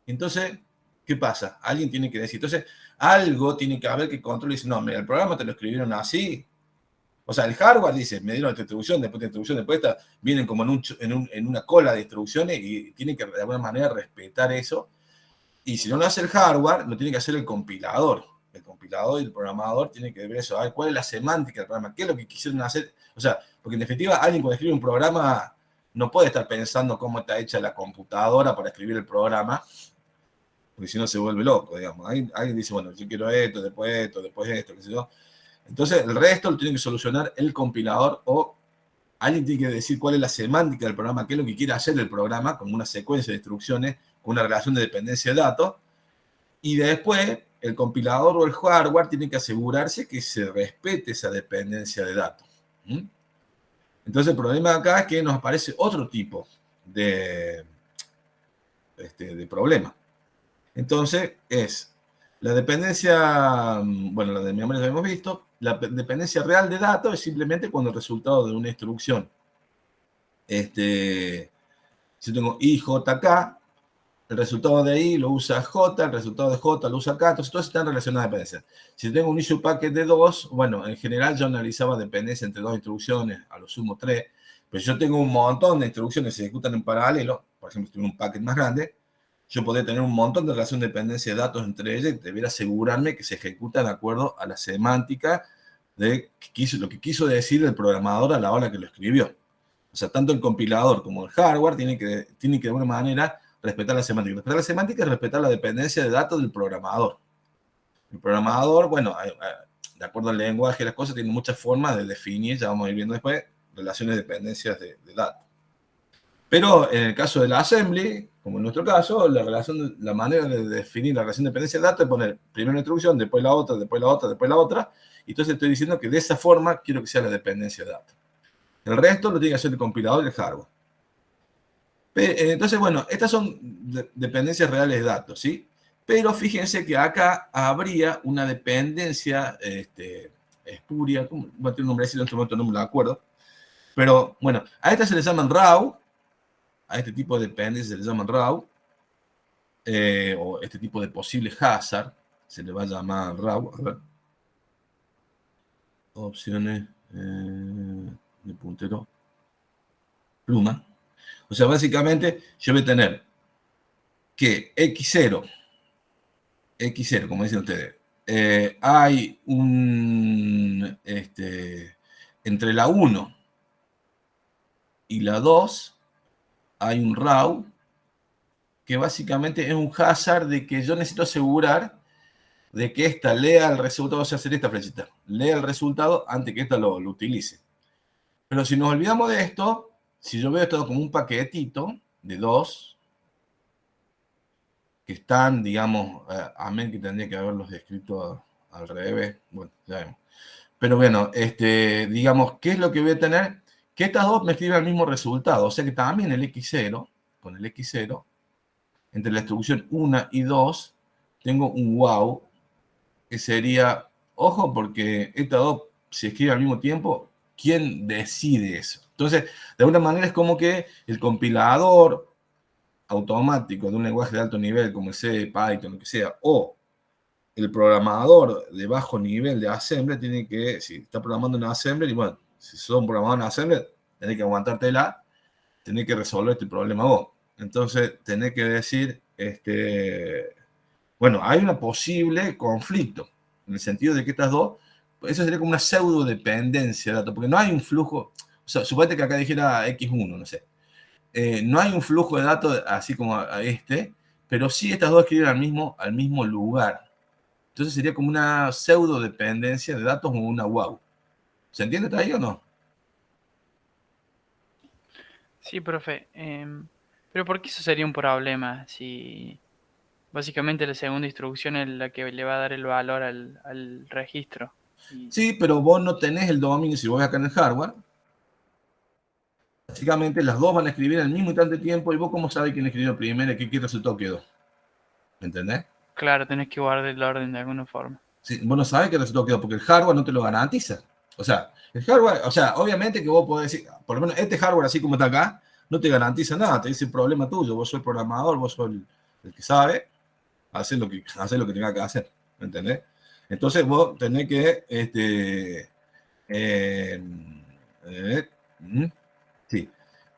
Entonces, ¿qué pasa? Alguien tiene que decir. Entonces, algo tiene que haber que controle y dice, no, mira, el programa te lo escribieron así. O sea, el hardware dice, me dieron esta instrucción, después de instrucción, después esta, vienen como en una cola de instrucciones y tienen que de alguna manera respetar eso. Y si no lo hace el hardware, lo tiene que hacer el compilador. El compilador y el programador tienen que ver eso. A ver, ¿cuál es la semántica del programa? ¿Qué es lo que quisieron hacer? O sea, porque en definitiva, alguien cuando escribe un programa no puede estar pensando cómo está hecha la computadora para escribir el programa, porque si no se vuelve loco, digamos. Alguien dice, bueno, yo quiero esto, después esto, qué sé yo. Entonces, el resto lo tiene que solucionar el compilador, o alguien tiene que decir cuál es la semántica del programa, qué es lo que quiere hacer el programa, como una secuencia de instrucciones, con una relación de dependencia de datos, y después el compilador o el hardware tiene que asegurarse que se respete esa dependencia de datos. Entonces, el problema acá es que nos aparece otro tipo de problema. Entonces, es la dependencia, bueno, la de memoria ya hemos visto, la dependencia real de datos es simplemente cuando el resultado de una instrucción, si tengo IJK, el resultado de I lo usa J, el resultado de J lo usa K, entonces todos están relacionados a dependencia. Si tengo un issue packet de 2, bueno, en general yo analizaba dependencia entre 2 instrucciones, a lo sumo 3, pero yo tengo un montón de instrucciones que se ejecutan en paralelo, por ejemplo, si tengo un packet más grande, yo podría tener un montón de relación de dependencia de datos entre ellas y debiera asegurarme que se ejecuta de acuerdo a la semántica de lo que quiso decir el programador a la hora que lo escribió. O sea, tanto el compilador como el hardware tienen que de alguna manera respetar la semántica. Respetar la semántica es respetar la dependencia de datos del programador. El programador, bueno, de acuerdo al lenguaje y las cosas, tiene muchas formas de definir, ya vamos a ir viendo después, relaciones de dependencias de datos. Pero en el caso del assembly, como en nuestro caso, la manera de definir la relación de dependencia de datos es poner primero una instrucción, después la otra, después la otra, después la otra, y entonces estoy diciendo que de esa forma quiero que sea la dependencia de datos. El resto lo tiene que hacer el compilador y el hardware. Entonces, bueno, estas son dependencias reales de datos, ¿sí? Pero fíjense que acá habría una dependencia espuria, bueno, tiene un nombrecito, en este momento no me lo acuerdo, pero bueno, a estas se les llaman RAW, a este tipo de dependencias se les llaman RAW, o este tipo de posible hazard, se le va a llamar RAW, a ver. Opciones de puntero, pluma. O sea, básicamente yo voy a tener que X0, como dicen ustedes, hay un, entre la 1 y la 2 hay un RAW que básicamente es un hazard de que yo necesito asegurar de que esta lea el resultado, o sea, hacer esta flechita, lea el resultado antes que esta lo utilice. Pero si nos olvidamos de esto, si yo veo esto como un paquetito de 2, que están, digamos, amén, que tendría que haberlos escrito al revés, bueno, ya vemos. Pero bueno, digamos, ¿qué es lo que voy a tener? Que estas dos me escriben el mismo resultado, o sea que también el X0, con el X0, entre la instrucción 1 y 2, tengo un wow, que sería, ojo, porque estas dos se escriben al mismo tiempo, ¿quién decide eso? Entonces, de alguna manera es como que el compilador automático de un lenguaje de alto nivel como el C, Python, lo que sea, o el programador de bajo nivel de assembly tiene que, si está programando en assembly, y bueno, si sos un programador en assembly, tenés que aguantártela, tenés que resolver este problema vos. Entonces, tenés que decir, bueno, hay una posible conflicto, en el sentido de que estas dos, eso sería como una pseudo dependencia de datos, porque no hay un flujo, o sea, suponete que acá dijera X1, no sé, no hay un flujo de datos así como a pero sí estas dos escriben al mismo lugar. Entonces sería como una pseudo dependencia de datos o una WAU. ¿Se entiende hasta ahí o no? Sí, profe. Pero ¿por qué eso sería un problema? Si básicamente la segunda instrucción es la que le va a dar el valor al registro. Sí, pero vos no tenés el dominio, si vos ves acá en el hardware, básicamente las dos van a escribir al mismo instante de tiempo y vos cómo sabés quién escribió primero y qué resultado quedó. ¿Me entendés? Claro, tenés que guardar el orden de alguna forma. Sí, vos no sabés qué resultado quedó porque el hardware no te lo garantiza. O sea, el hardware, o sea, obviamente que vos podés decir, por lo menos este hardware así como está acá, no te garantiza nada, te dice problema tuyo, vos sos el programador, vos sos el que sabe, hacer lo que tenga que hacer, ¿me entendés? Entonces vos tenés que, sí,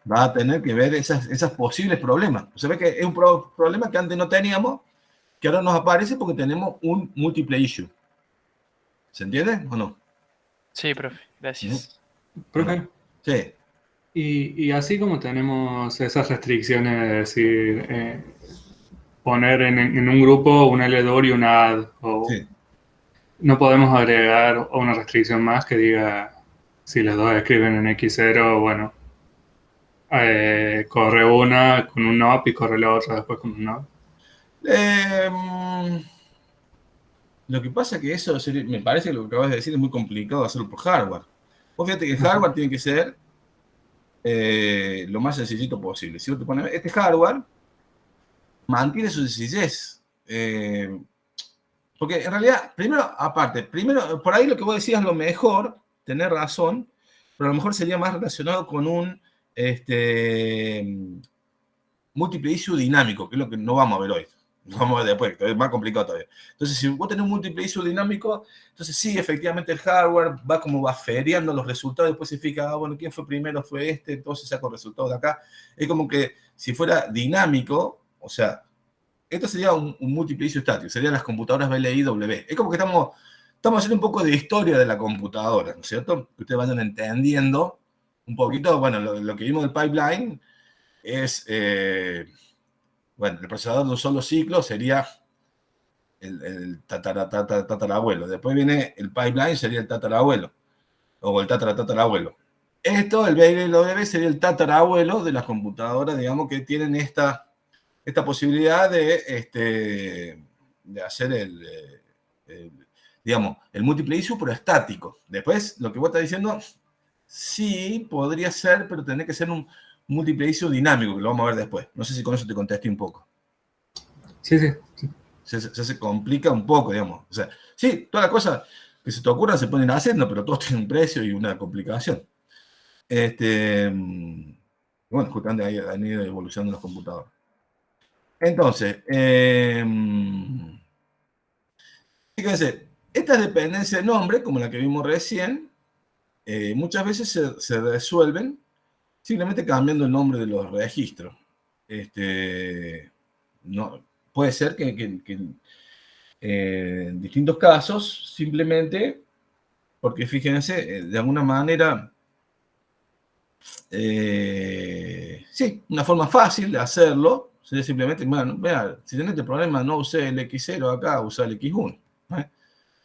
vas a tener que ver esas posibles problemas. O sea, ve que es un problema que antes no teníamos, que ahora nos aparece porque tenemos un multiple issue. ¿Se entiende o no? Sí, profe, gracias. Profe, Sí. y así como tenemos esas restricciones de decir, poner en un grupo un ledor y un add, o Sí. no podemos agregar una restricción más que diga si los dos escriben en X0, bueno, corre una con un NOP y corre la otra después con un NOP. Lo que pasa es que eso me parece que lo que acabas de decir es muy complicado hacerlo por hardware. Vos fíjate que el hardware tiene que ser lo más sencillito posible. Si vos te pones este hardware, mantiene su sencillez. Porque en realidad, primero, por ahí lo que vos decías lo mejor, tener razón, pero a lo mejor sería más relacionado con un múltiple issue dinámico, que es lo que no vamos a ver hoy. Lo vamos a ver después, que es más complicado todavía. Entonces, si vos tenés un múltiple issue dinámico, entonces sí, efectivamente el hardware va feriando los resultados, después se fija, bueno, ¿quién fue primero? Fue este, entonces saco el resultado de acá. Es como que si fuera dinámico, o sea, esto sería un múltiple issue estático, serían las computadoras BLI-W. Es como que estamos haciendo un poco de historia de la computadora, ¿no es cierto? Que ustedes vayan entendiendo un poquito, bueno, lo que vimos del pipeline es, bueno, el procesador de un solo ciclo sería el tatarabuelo. Después viene el pipeline, sería el tatarabuelo, o el tatarabuelo. Esto, el BLW, sería el tatarabuelo de las computadoras, digamos, que tienen esta posibilidad de hacer digamos, el múltiple issue, pero estático. Después, lo que vos estás diciendo, sí, podría ser, pero tendría que ser un múltiple issue dinámico, que lo vamos a ver después. No sé si con eso te contesté un poco. Sí. Se complica un poco, digamos. O sea, sí, todas las cosas que se te ocurran se pueden ir haciendo, pero todos tienen un precio y una complicación. Bueno, justamente ahí han ido evolucionando los computadores. Entonces, fíjense, estas dependencias de nombre, como la que vimos recién, muchas veces se resuelven simplemente cambiando el nombre de los registros. No, puede ser que en distintos casos, simplemente, porque fíjense, de alguna manera, sí, una forma fácil de hacerlo sería simplemente, bueno, vea, si tenés este problema, no usé el X0 acá, usá el X1.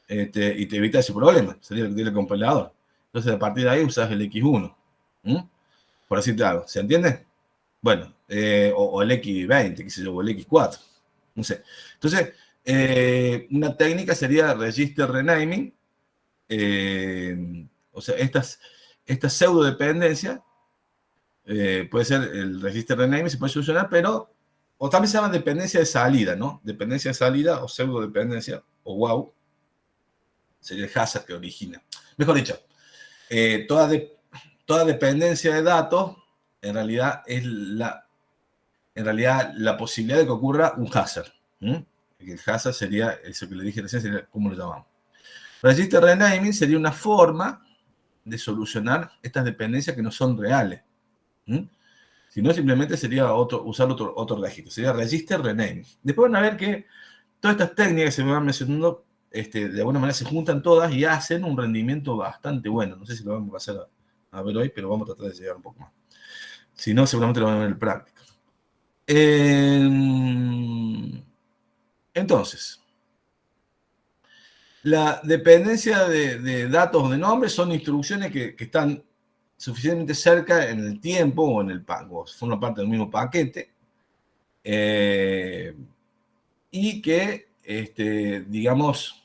Y te evita ese problema, sería lo que tiene el compilador. Entonces, a partir de ahí usás el X1. Por así te hago, ¿se entiende? Bueno, o el X20, qué sé yo, o el X4. No sé. Entonces, una técnica sería register renaming. O sea, estas pseudo dependencias, puede ser el register renaming, se puede solucionar, pero, o también se llama dependencia de salida, ¿no? Dependencia de salida o pseudo dependencia, o WOW, sería el hazard que origina. Mejor dicho, toda dependencia de datos, en realidad, es la posibilidad de que ocurra un hazard. El hazard sería, eso que le dije recién, sería, ¿cómo lo llamamos? Register renaming sería una forma de solucionar estas dependencias que no son reales. Si no, simplemente sería usar otro registro. Sería register renaming. Después van a ver que todas estas técnicas que se me van mencionando, de alguna manera se juntan todas y hacen un rendimiento bastante bueno. No sé si lo vamos a hacer a ver hoy, pero vamos a tratar de llegar un poco más. Si no, seguramente lo van a ver en el práctico. Entonces, la dependencia de datos o de nombres son instrucciones que están suficientemente cerca en el tiempo o en el pago, forman parte del mismo paquete, y que, digamos,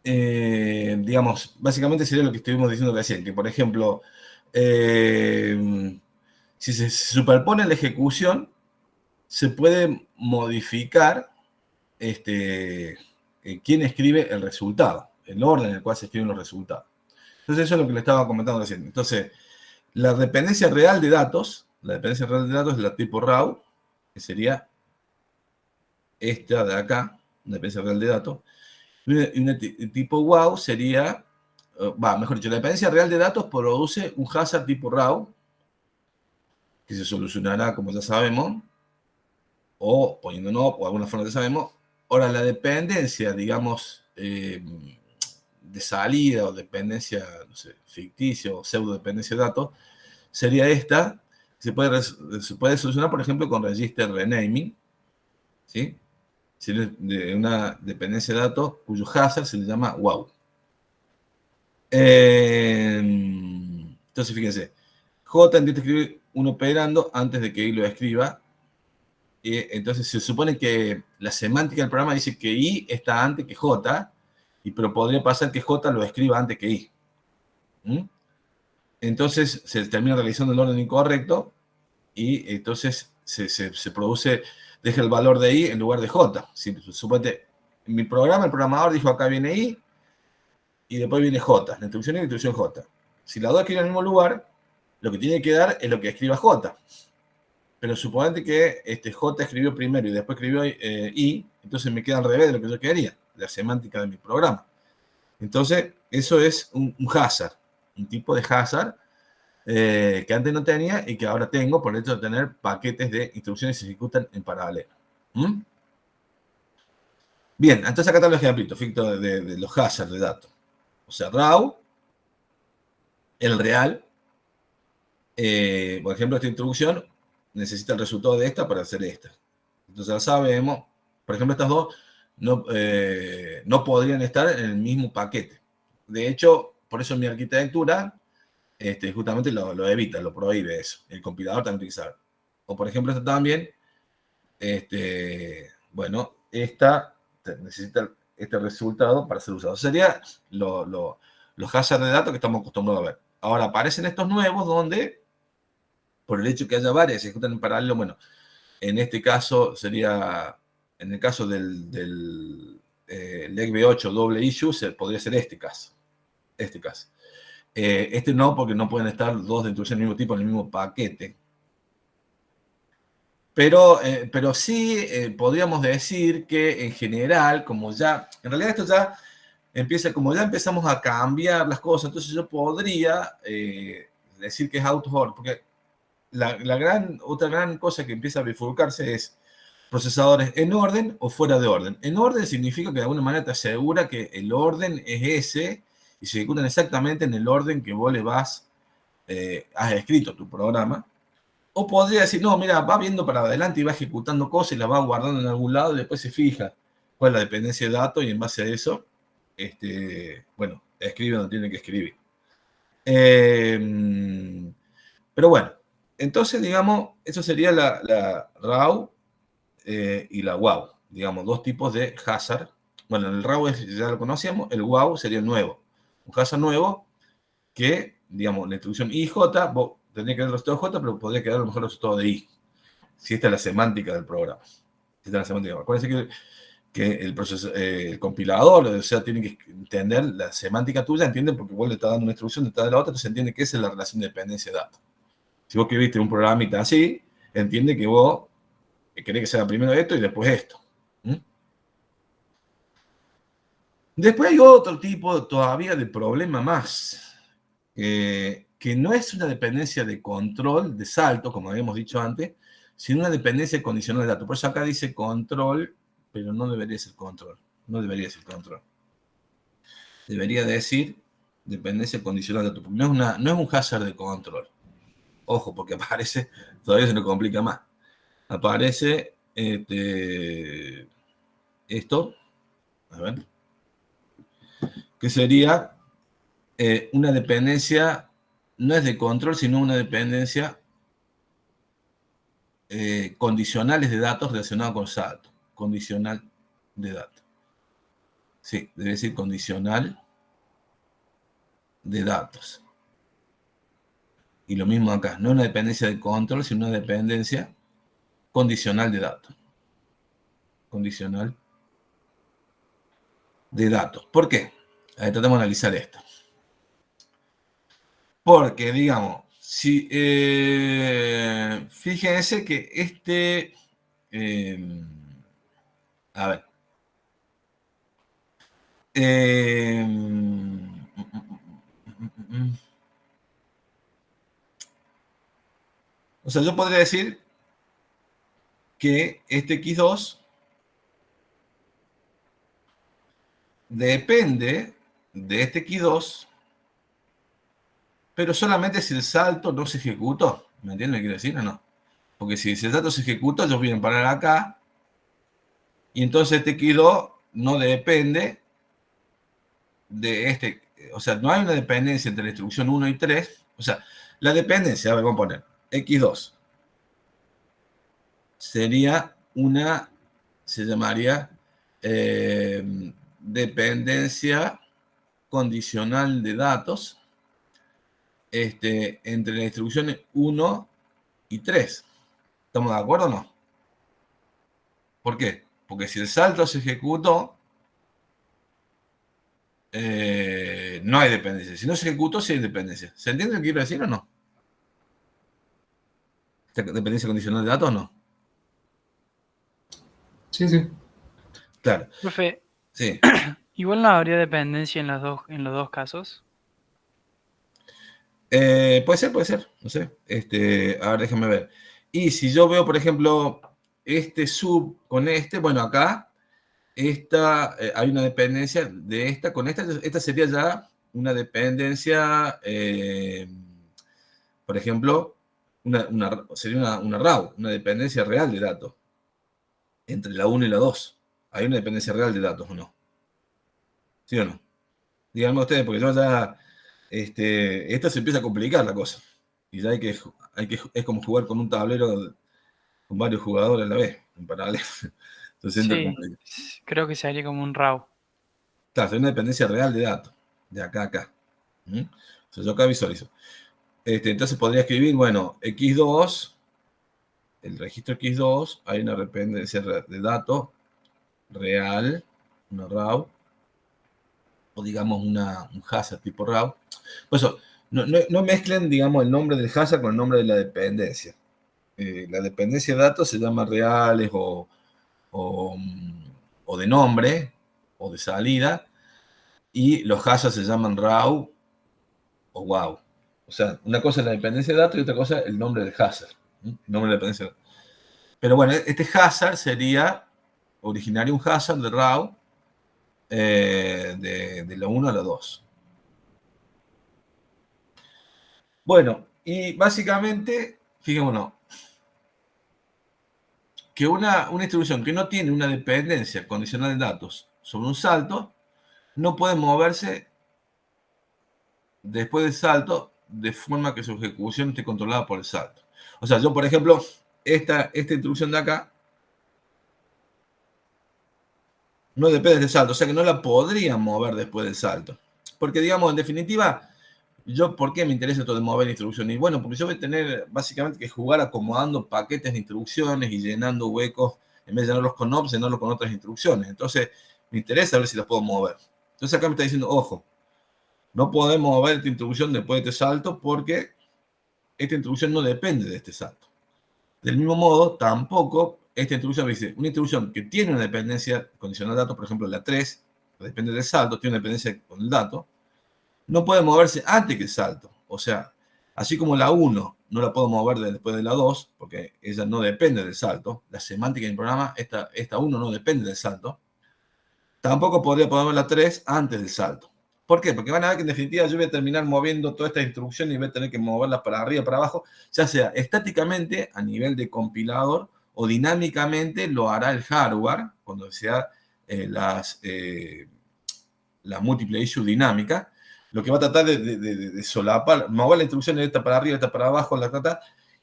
digamos, básicamente sería lo que estuvimos diciendo recién, que por ejemplo, si se superpone la ejecución, se puede modificar quién escribe el resultado, el orden en el cual se escriben los resultados. Entonces eso es lo que le estaba comentando recién. Entonces, la dependencia real de datos es la tipo RAW, que sería esta de acá, la dependencia real de datos, y una tipo WOW sería, mejor dicho, la dependencia real de datos produce un hazard tipo RAW, que se solucionará, como ya sabemos, o poniendo no, o alguna forma que sabemos. Ahora, la dependencia, digamos, de salida o dependencia, no sé, ficticia o pseudo dependencia de datos, sería esta. Se puede solucionar, por ejemplo, con register renaming, ¿sí? De una dependencia de datos cuyo hazard se le llama WOW. Entonces, fíjense, J intenta escribir un operando antes de que I lo escriba. Entonces se supone que la semántica del programa dice que I está antes que J, pero podría pasar que J lo escriba antes que I. Entonces se termina realizando el orden incorrecto y entonces se produce, deja el valor de I en lugar de J. Si, suponete, en mi programa, el programador dijo acá viene I y después viene J, la instrucción I y la instrucción J. Si las dos escriben en el mismo lugar, lo que tiene que dar es lo que escriba J. Pero suponete que J escribió primero y después escribió I, entonces me queda al revés de lo que yo quería, la semántica de mi programa. Entonces, eso es un hazard, un tipo de hazard que antes no tenía y que ahora tengo por el hecho de tener paquetes de instrucciones que se ejecutan en paralelo. Bien, entonces acá están los ejemplitos de los hazards de datos. O sea, raw, el real. Por ejemplo, esta instrucción necesita el resultado de esta para hacer esta. Entonces ya sabemos, por ejemplo, estas dos no podrían estar en el mismo paquete. De hecho, por eso en mi arquitectura justamente lo evita, lo prohíbe eso. El compilador también tiene que saber. O por ejemplo, esta también, bueno, esta necesita este resultado para ser usado. Sería los hazards de datos que estamos acostumbrados a ver. Ahora aparecen estos nuevos donde, por el hecho que haya varias que se ejecutan en paralelo, bueno, en este caso sería, en el caso del LEGB8 doble issue, podría ser este caso. Este no, porque no pueden estar dos de instrucción del mismo tipo en el mismo paquete. Pero sí podríamos decir que en general, como ya, en realidad esto ya empieza, como ya empezamos a cambiar las cosas, entonces yo podría decir que es out-of-order, porque otra gran cosa que empieza a bifurcarse es procesadores en orden o fuera de orden. En orden significa que de alguna manera te asegura que el orden es ese y se ejecutan exactamente en el orden que vos le has escrito tu programa. O podría decir, no, mira, va viendo para adelante y va ejecutando cosas y las va guardando en algún lado y después se fija cuál es la dependencia de datos y en base a eso, bueno, escribe donde tiene que escribir. Pero bueno, entonces, digamos, eso sería la RAW y la WOW. Digamos, dos tipos de hazard. Bueno, el RAW ya lo conocíamos, el WOW sería el nuevo. Un hazard nuevo que, digamos, la instrucción IJ, vos tendría que dar el resultado J, pero podría quedar a lo mejor el resultado de I. Si esta es la semántica del programa. Si esta es la semántica. Acuérdense que el compilador, o sea, tiene que entender la semántica tuya, entiende porque vos le estás dando una instrucción detrás de la otra, entonces entiende que esa es la relación de dependencia de datos. Si vos escribiste un programita así, entiende que vos querés que sea primero esto y después esto. Después hay otro tipo todavía de problema más, que no es una dependencia de control, de salto, como habíamos dicho antes, sino una dependencia condicional de datos. Por eso acá dice control, pero no debería ser control. No debería ser control. Debería decir dependencia condicional de datos, porque no es un hazard de control. Ojo, porque aparece, todavía se nos complica más. Aparece esto, a ver, que sería una dependencia, no es de control, sino una dependencia condicionales de datos relacionados con salto. Condicional de datos. Sí, debe decir condicional de datos. Y lo mismo acá, no es una dependencia de control, sino una dependencia condicional de datos. Condicional de datos. ¿Por qué? A ver, tratemos de analizar esto. Porque, digamos, si fíjense que a ver. O sea, yo podría decir que este X2 depende de este X2, pero solamente si el salto no se ejecutó. ¿Me entienden lo que quiero decir o no? Porque si el salto se ejecuta, ellos vienen para acá, y entonces este X2 no depende de este. O sea, no hay una dependencia entre la instrucción 1 y 3. O sea, La dependencia, a ver, vamos a poner x2. Sería una, se llamaría dependencia condicional de datos entre las instrucciones 1 y 3. ¿Estamos de acuerdo o no? ¿Por qué? Porque si el salto se ejecutó, no hay dependencia. Si no se ejecutó, sí hay dependencia. ¿Se entiende lo que quiero decir o no? ¿Esta dependencia condicional de datos o no? Sí, sí. Claro. Profe, Sí. igual no habría dependencia en los dos casos. Puede ser, no sé. A ver, déjame ver. Y si yo veo, por ejemplo, este sub con bueno, acá hay una dependencia de esta con esta. Esta sería ya una dependencia, por ejemplo, sería una RAW, una dependencia real de datos entre la 1 y la 2. Hay una dependencia real de datos, ¿o no? ¿Sí o no? Díganme ustedes, porque yo ya, esto se empieza a complicar la cosa. Y ya es como jugar con un tablero con varios jugadores a la vez, en paralelo. Entonces entra Sí, como, creo que sería como un RAW. claro, hay una dependencia real de datos, de acá a acá. ¿Mm? O sea, yo acá visualizo. Entonces podría escribir, bueno, X2, el registro X2, hay una dependencia de datos real, una RAW, o digamos un hazard tipo RAW. Por eso, no mezclen, digamos, el nombre del hazard con el nombre de la dependencia. La dependencia de datos se llama reales o de nombre o de salida, y los hazards se llaman RAW o WOW. O sea, una cosa es la dependencia de datos y otra cosa es el nombre del hazard. El nombre de la dependencia de datos. Pero bueno, este hazard sería originario un hazard de RAW de la 1 a la 2. Bueno, y básicamente, fijémonos, que una instrucción que no tiene una dependencia condicional de datos sobre un salto, no puede moverse después del salto de forma que su ejecución esté controlada por el salto. O sea, yo, por ejemplo, esta instrucción de acá no depende del salto, o sea que no la podría mover después del salto. Porque, digamos, en definitiva, ¿por qué me interesa esto de mover instrucciones? Y bueno, porque yo voy a tener básicamente que jugar acomodando paquetes de instrucciones y llenando huecos, en vez de llenarlos con ops, llenarlos con otras instrucciones. Entonces, me interesa ver si las puedo mover. Entonces acá me está diciendo, ojo, no podemos mover esta instrucción después de este salto porque esta instrucción no depende de este salto. Del mismo modo, tampoco esta instrucción dice, una instrucción que tiene una dependencia condicional de datos, por ejemplo, la 3, depende del salto, tiene una dependencia con el dato, no puede moverse antes que el salto. O sea, así como la 1 no la puedo mover después de la 2, porque ella no depende del salto, la semántica del programa, esta 1 no depende del salto, tampoco podría poner la 3 antes del salto. ¿Por qué? Porque van a ver que en definitiva yo voy a terminar moviendo toda esta instrucción y voy a tener que moverla para arriba, para abajo, ya sea estáticamente a nivel de compilador o dinámicamente lo hará el hardware cuando sea la multiple issue dinámica, lo que va a tratar de solapar, mover la instrucción de esta para arriba, esta para abajo,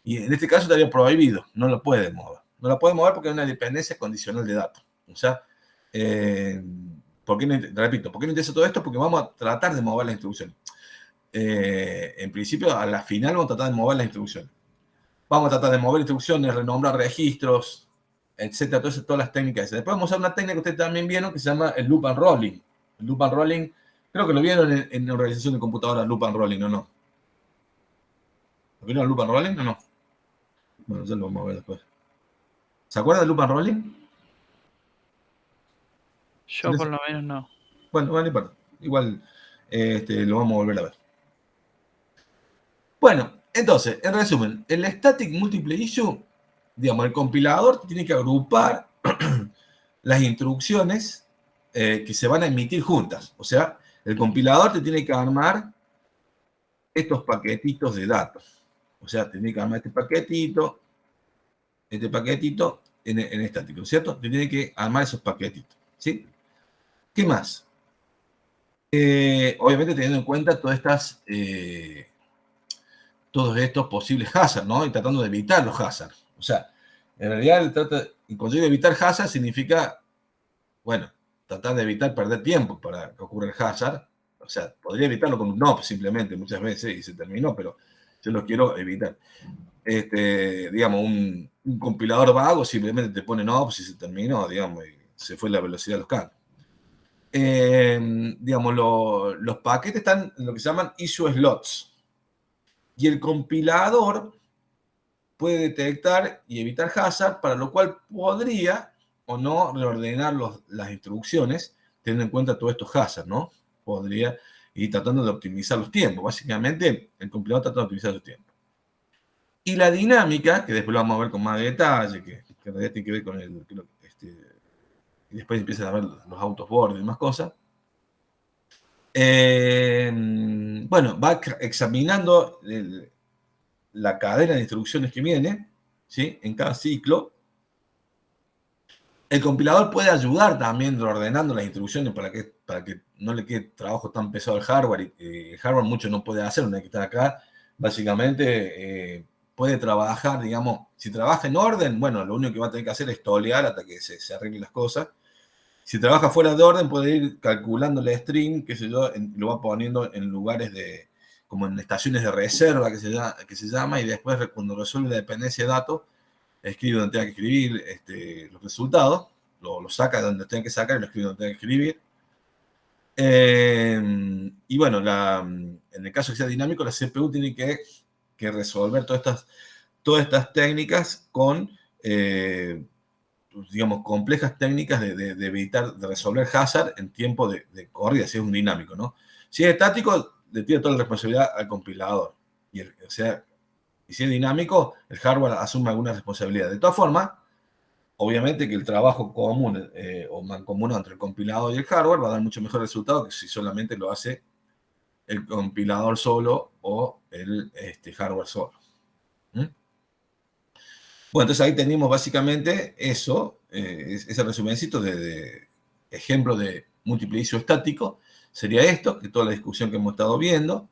y en este caso estaría prohibido, no lo puede mover. No la puede mover porque hay una dependencia condicional de datos. O sea, repito, ¿por qué me interesa todo esto? Porque vamos a tratar de mover la instrucción. En principio, a la final vamos a tratar de mover la instrucción. Vamos a tratar de mover instrucciones, renombrar registros, etcétera, todas las técnicas. Después vamos a usar una técnica que ustedes también vieron que se llama el loop and rolling. El loop and rolling, creo que lo vieron en la organización de computadoras, loop and rolling, ¿o no? ¿Lo vieron el loop and rolling o no? Bueno, ya lo vamos a ver después. ¿Se acuerdan del loop and rolling? Yo por lo menos no. Bueno, no importa. Igual lo vamos a volver a ver. Bueno, entonces, en resumen, el static multiple issue, digamos, el compilador tiene que agrupar las instrucciones que se van a emitir juntas. O sea, el compilador te tiene que armar estos paquetitos de datos. O sea, tiene que armar este paquetito en estático, ¿cierto? Te tiene que armar esos paquetitos, ¿sí? ¿Qué más? Obviamente teniendo en cuenta todas estas todos estos posibles hazards, ¿no? Y tratando de evitar los hazards. O sea, en realidad, cuando digo evitar hazard significa, bueno, tratar de evitar perder tiempo para que ocurra el hazard. O sea, podría evitarlo con un NOP simplemente muchas veces y se terminó, pero yo lo quiero evitar. Digamos, un compilador vago simplemente te pone NOPs y se terminó, digamos, y se fue la velocidad de los cambios. Digamos, los paquetes están en lo que se llaman issue slots. Y el compilador puede detectar y evitar hazard, para lo cual podría o no reordenar las instrucciones, teniendo en cuenta todos estos hazards, ¿no? Podría ir tratando de optimizar los tiempos. Básicamente, el compilador trata de optimizar los tiempos. Y la dinámica, que después lo vamos a ver con más detalle, que en realidad tiene que ver con el... y después empiezan a ver los out of order y más cosas. Bueno, va examinando la cadena de instrucciones que viene, ¿sí? En cada ciclo. El compilador puede ayudar también ordenando las instrucciones para que no le quede trabajo tan pesado al hardware. Y el hardware mucho no puede hacer, no hay que estar acá. Básicamente puede trabajar, digamos, si trabaja en orden, bueno, lo único que va a tener que hacer es tolear hasta que se arreglen las cosas. Si trabaja fuera de orden, puede ir calculando la string, qué sé yo, lo va poniendo en lugares como en estaciones de reserva, que se llama, y después cuando resuelve la dependencia de datos, escribe donde tenga que escribir los resultados, lo saca de donde tenga que sacar y lo escribe donde tenga que escribir. Y bueno, en el caso que sea dinámico, la CPU tiene que resolver todas estas técnicas con, digamos, complejas técnicas de evitar, de resolver hazard en tiempo de corrida, si es un dinámico, ¿no? Si es estático, le tira toda la responsabilidad al compilador. Y si es dinámico, el hardware asume alguna responsabilidad. De todas formas, obviamente que el trabajo común o mancomunado entre el compilador y el hardware va a dar mucho mejor resultado que si solamente lo hace el compilador solo o el hardware solo. Bueno, entonces ahí tenemos básicamente eso, ese resumencito de ejemplo de múltiple issue estático. Sería esto, que toda la discusión que hemos estado viendo.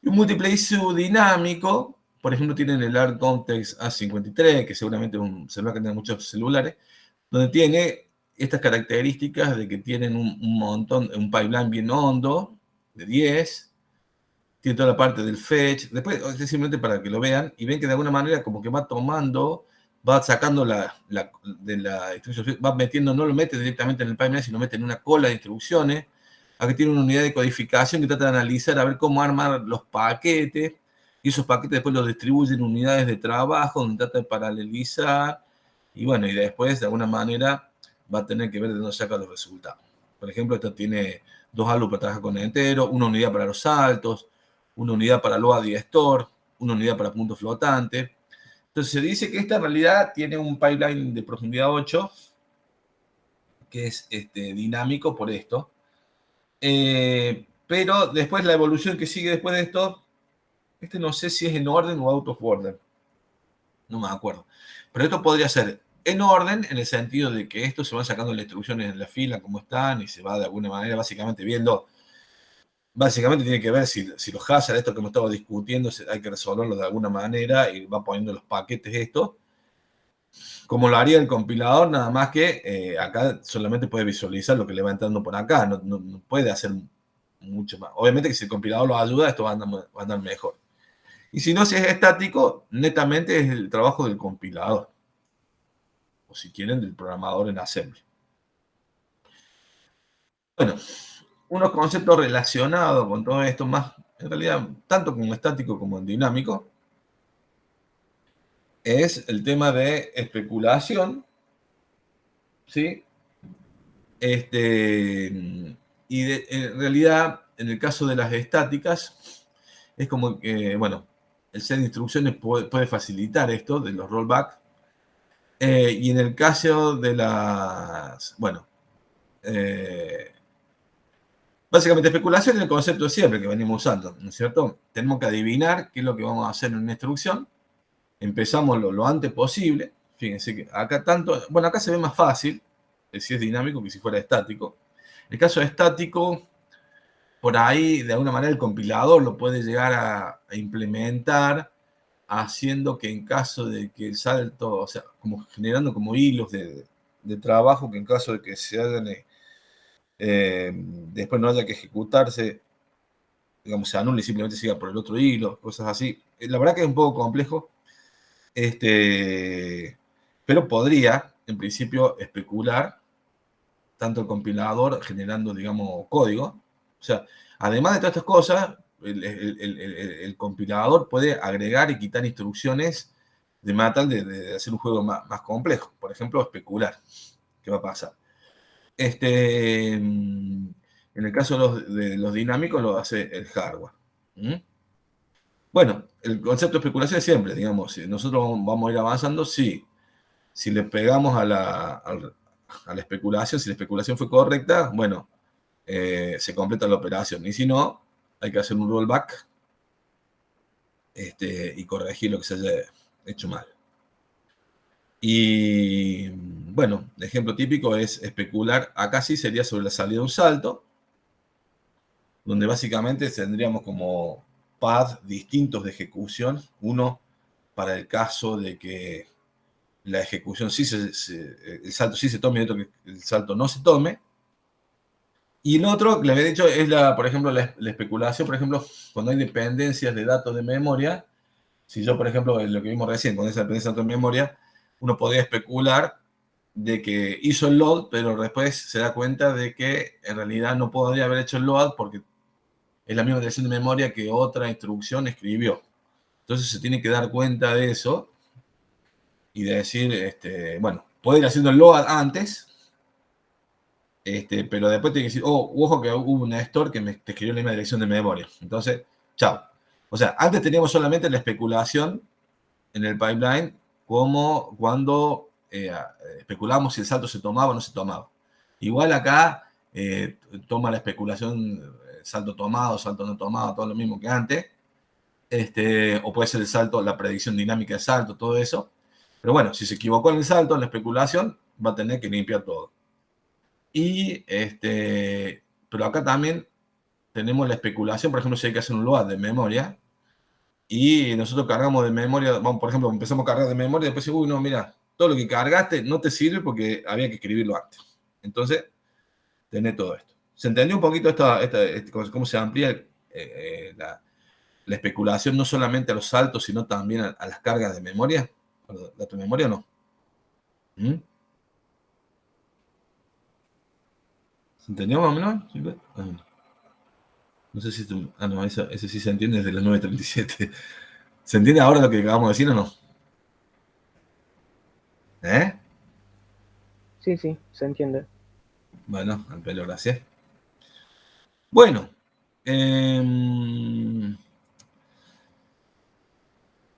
Y un múltiple issue dinámico, por ejemplo, tienen el ARC Context A53, que seguramente es un celular que tiene muchos celulares, donde tiene estas características de que tienen un pipeline bien hondo, de 10, tiene toda la parte del fetch, después es simplemente para que lo vean, y ven que de alguna manera como que va tomando, va sacando de la instrucción, va metiendo, no lo mete directamente en el pipeline, sino mete en una cola de instrucciones. Aquí tiene una unidad de codificación que trata de analizar a ver cómo armar los paquetes, y esos paquetes después los distribuyen en unidades de trabajo, donde trata de paralelizar, y bueno, y después de alguna manera va a tener que ver de dónde saca los resultados. Por ejemplo, esto tiene 2 ALU para trabajar con entero, una unidad para los saltos, una unidad para load y store, una unidad para puntos flotantes. Entonces se dice que esta en realidad tiene un pipeline de profundidad 8, que es dinámico por esto. Pero después la evolución que sigue después de esto, no sé si es en orden o out of order. No me acuerdo. Pero esto podría ser en orden, en el sentido de que esto se van sacando las instrucciones en la fila, como están, y se va de alguna manera básicamente viendo. Básicamente tiene que ver si los hazards, esto que hemos estado discutiendo, hay que resolverlo de alguna manera y va poniendo los paquetes esto. Como lo haría el compilador, nada más que acá solamente puede visualizar lo que le va entrando por acá, no puede hacer mucho más. Obviamente que si el compilador lo ayuda, esto va a andar mejor. Y si no, si es estático, netamente es el trabajo del compilador. O si quieren, del programador en assembly. Bueno, unos conceptos relacionados con todo esto, más en realidad, tanto como estático como en dinámico, es el tema de especulación, ¿sí? En realidad, en el caso de las estáticas, es como que, bueno, el set de instrucciones puede facilitar esto de los rollbacks. Y en el caso de las, bueno, básicamente especulación es el concepto de siempre que venimos usando, ¿no es cierto? Tenemos que adivinar qué es lo que vamos a hacer en una instrucción. Empezamos lo antes posible. Fíjense que acá acá se ve más fácil si es dinámico que si fuera estático. El caso estático, por ahí, de alguna manera, el compilador lo puede llegar a implementar, haciendo que en caso de que el salto, o sea, como generando como hilos de trabajo, que en caso de que se hagan, después no haya que ejecutarse, digamos, se anule y simplemente siga por el otro hilo, cosas así. La verdad que es un poco complejo, pero podría, en principio, especular tanto el compilador generando, digamos, código. O sea, además de todas estas cosas, el compilador puede agregar y quitar instrucciones de manera tal de hacer un juego más complejo. Por ejemplo, especular. ¿Qué va a pasar? En el caso de los dinámicos lo hace el hardware. ¿Mm? Bueno, el concepto de especulación es siempre, digamos, si nosotros vamos a ir avanzando, sí. Si le pegamos a la especulación, si la especulación fue correcta, bueno, se completa la operación. Y si no, hay que hacer un rollback y corregir lo que se haya hecho mal. Y bueno, el ejemplo típico es especular. Acá sí sería sobre la salida de un salto, donde básicamente tendríamos como paths distintos de ejecución. Uno para el caso de que la ejecución sí el salto sí se tome y otro que el salto no se tome. Y el otro, que le había dicho, es por ejemplo, la especulación, por ejemplo, cuando hay dependencias de datos de memoria. Si yo, por ejemplo, lo que vimos recién, con esa dependencia de datos de memoria, uno podría especular de que hizo el load, pero después se da cuenta de que en realidad no podría haber hecho el load porque es la misma dirección de memoria que otra instrucción escribió. Entonces se tiene que dar cuenta de eso y de decir, bueno, puede ir haciendo el load antes, pero después tiene que decir, ojo que hubo un store que te escribió la misma dirección de memoria. Entonces, chao. O sea, antes teníamos solamente la especulación en el pipeline, como cuando especulamos si el salto se tomaba o no se tomaba. Igual acá toma la especulación, salto tomado, salto no tomado, todo lo mismo que antes. O puede ser el salto, la predicción dinámica de salto, todo eso. Pero bueno, si se equivocó en el salto, en la especulación, va a tener que limpiar todo. Y pero acá también tenemos la especulación, por ejemplo, si hay que hacer un load de memoria y nosotros cargamos de memoria, vamos, por ejemplo, empezamos a cargar de memoria y después decimos, uy, no, mira, todo lo que cargaste no te sirve porque había que escribirlo antes. Entonces, tenés todo esto. ¿Se entendió un poquito cómo se amplía la especulación no solamente a los saltos, sino también a las cargas de memoria? ¿Datos de memoria o no? ¿Mm? ¿Se entendió más o menos? No sé si... no, ese sí se entiende desde las 9:37. ¿Se entiende ahora lo que acabamos de decir o no? ¿Eh? Sí, se entiende. Bueno, al pelo, gracias. Bueno.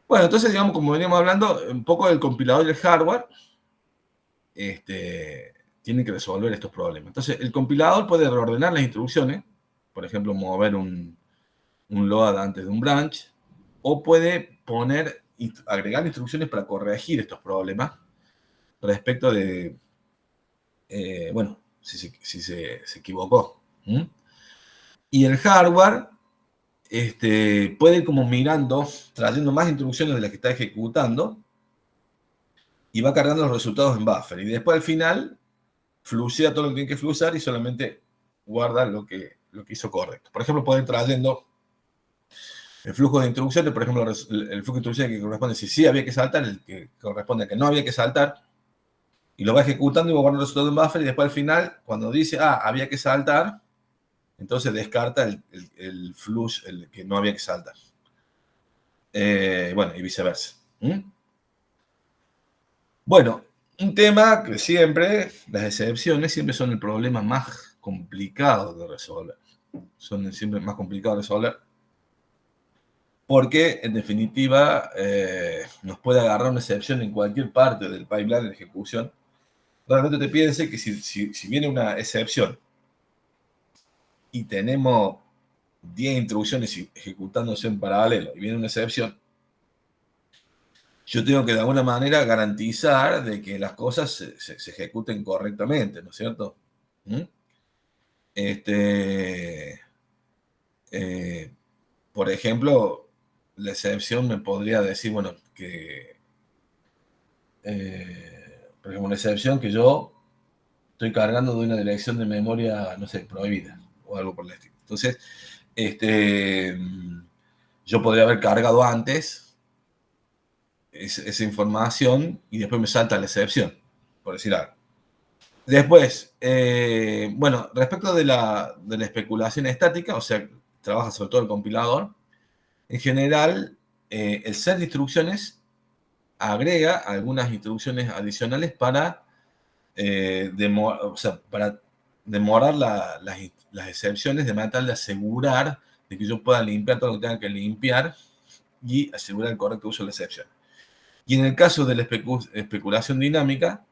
Bueno, entonces, digamos, como veníamos hablando, un poco del compilador y el hardware tienen que resolver estos problemas. Entonces, el compilador puede reordenar las instrucciones, por ejemplo, mover un load antes de un branch, o puede agregar instrucciones para corregir estos problemas respecto de, bueno, si se equivocó. Y el hardware puede ir como mirando, trayendo más instrucciones de las que está ejecutando, y va cargando los resultados en buffer. Y después al final, flushea todo lo que tiene que flushear y solamente guarda lo que hizo correcto. Por ejemplo, puede ir trayendo el flujo de instrucciones, por ejemplo, el flujo de instrucciones que corresponde si sí había que saltar, el que corresponde a que no había que saltar, y lo va ejecutando y va guardando el resultado en buffer, y después al final, cuando dice, había que saltar, entonces descarta el flush, el que no había que saltar. Bueno, y viceversa. Bueno, un tema que siempre, las excepciones siempre son el problema más complicado de resolver. Son siempre más complicados de resolver. Porque, en definitiva, nos puede agarrar una excepción en cualquier parte del pipeline de ejecución. Realmente te piense que si viene una excepción y tenemos 10 instrucciones ejecutándose en paralelo y viene una excepción, yo tengo que de alguna manera garantizar de que las cosas se ejecuten correctamente, ¿no es cierto? por ejemplo, la excepción me podría decir, bueno, que, por ejemplo, una excepción que yo estoy cargando de una dirección de memoria, no sé, prohibida o algo por el estilo. Entonces, yo podría haber cargado antes esa información y después me salta la excepción, por decir algo. Después, bueno, respecto de la especulación estática, o sea, trabaja sobre todo el compilador, en general, el set de instrucciones agrega algunas instrucciones adicionales para, para demorar las excepciones de manera tal de asegurar de que yo pueda limpiar todo lo que tenga que limpiar y asegurar el correcto uso de la excepción. Y en el caso de la especulación dinámica,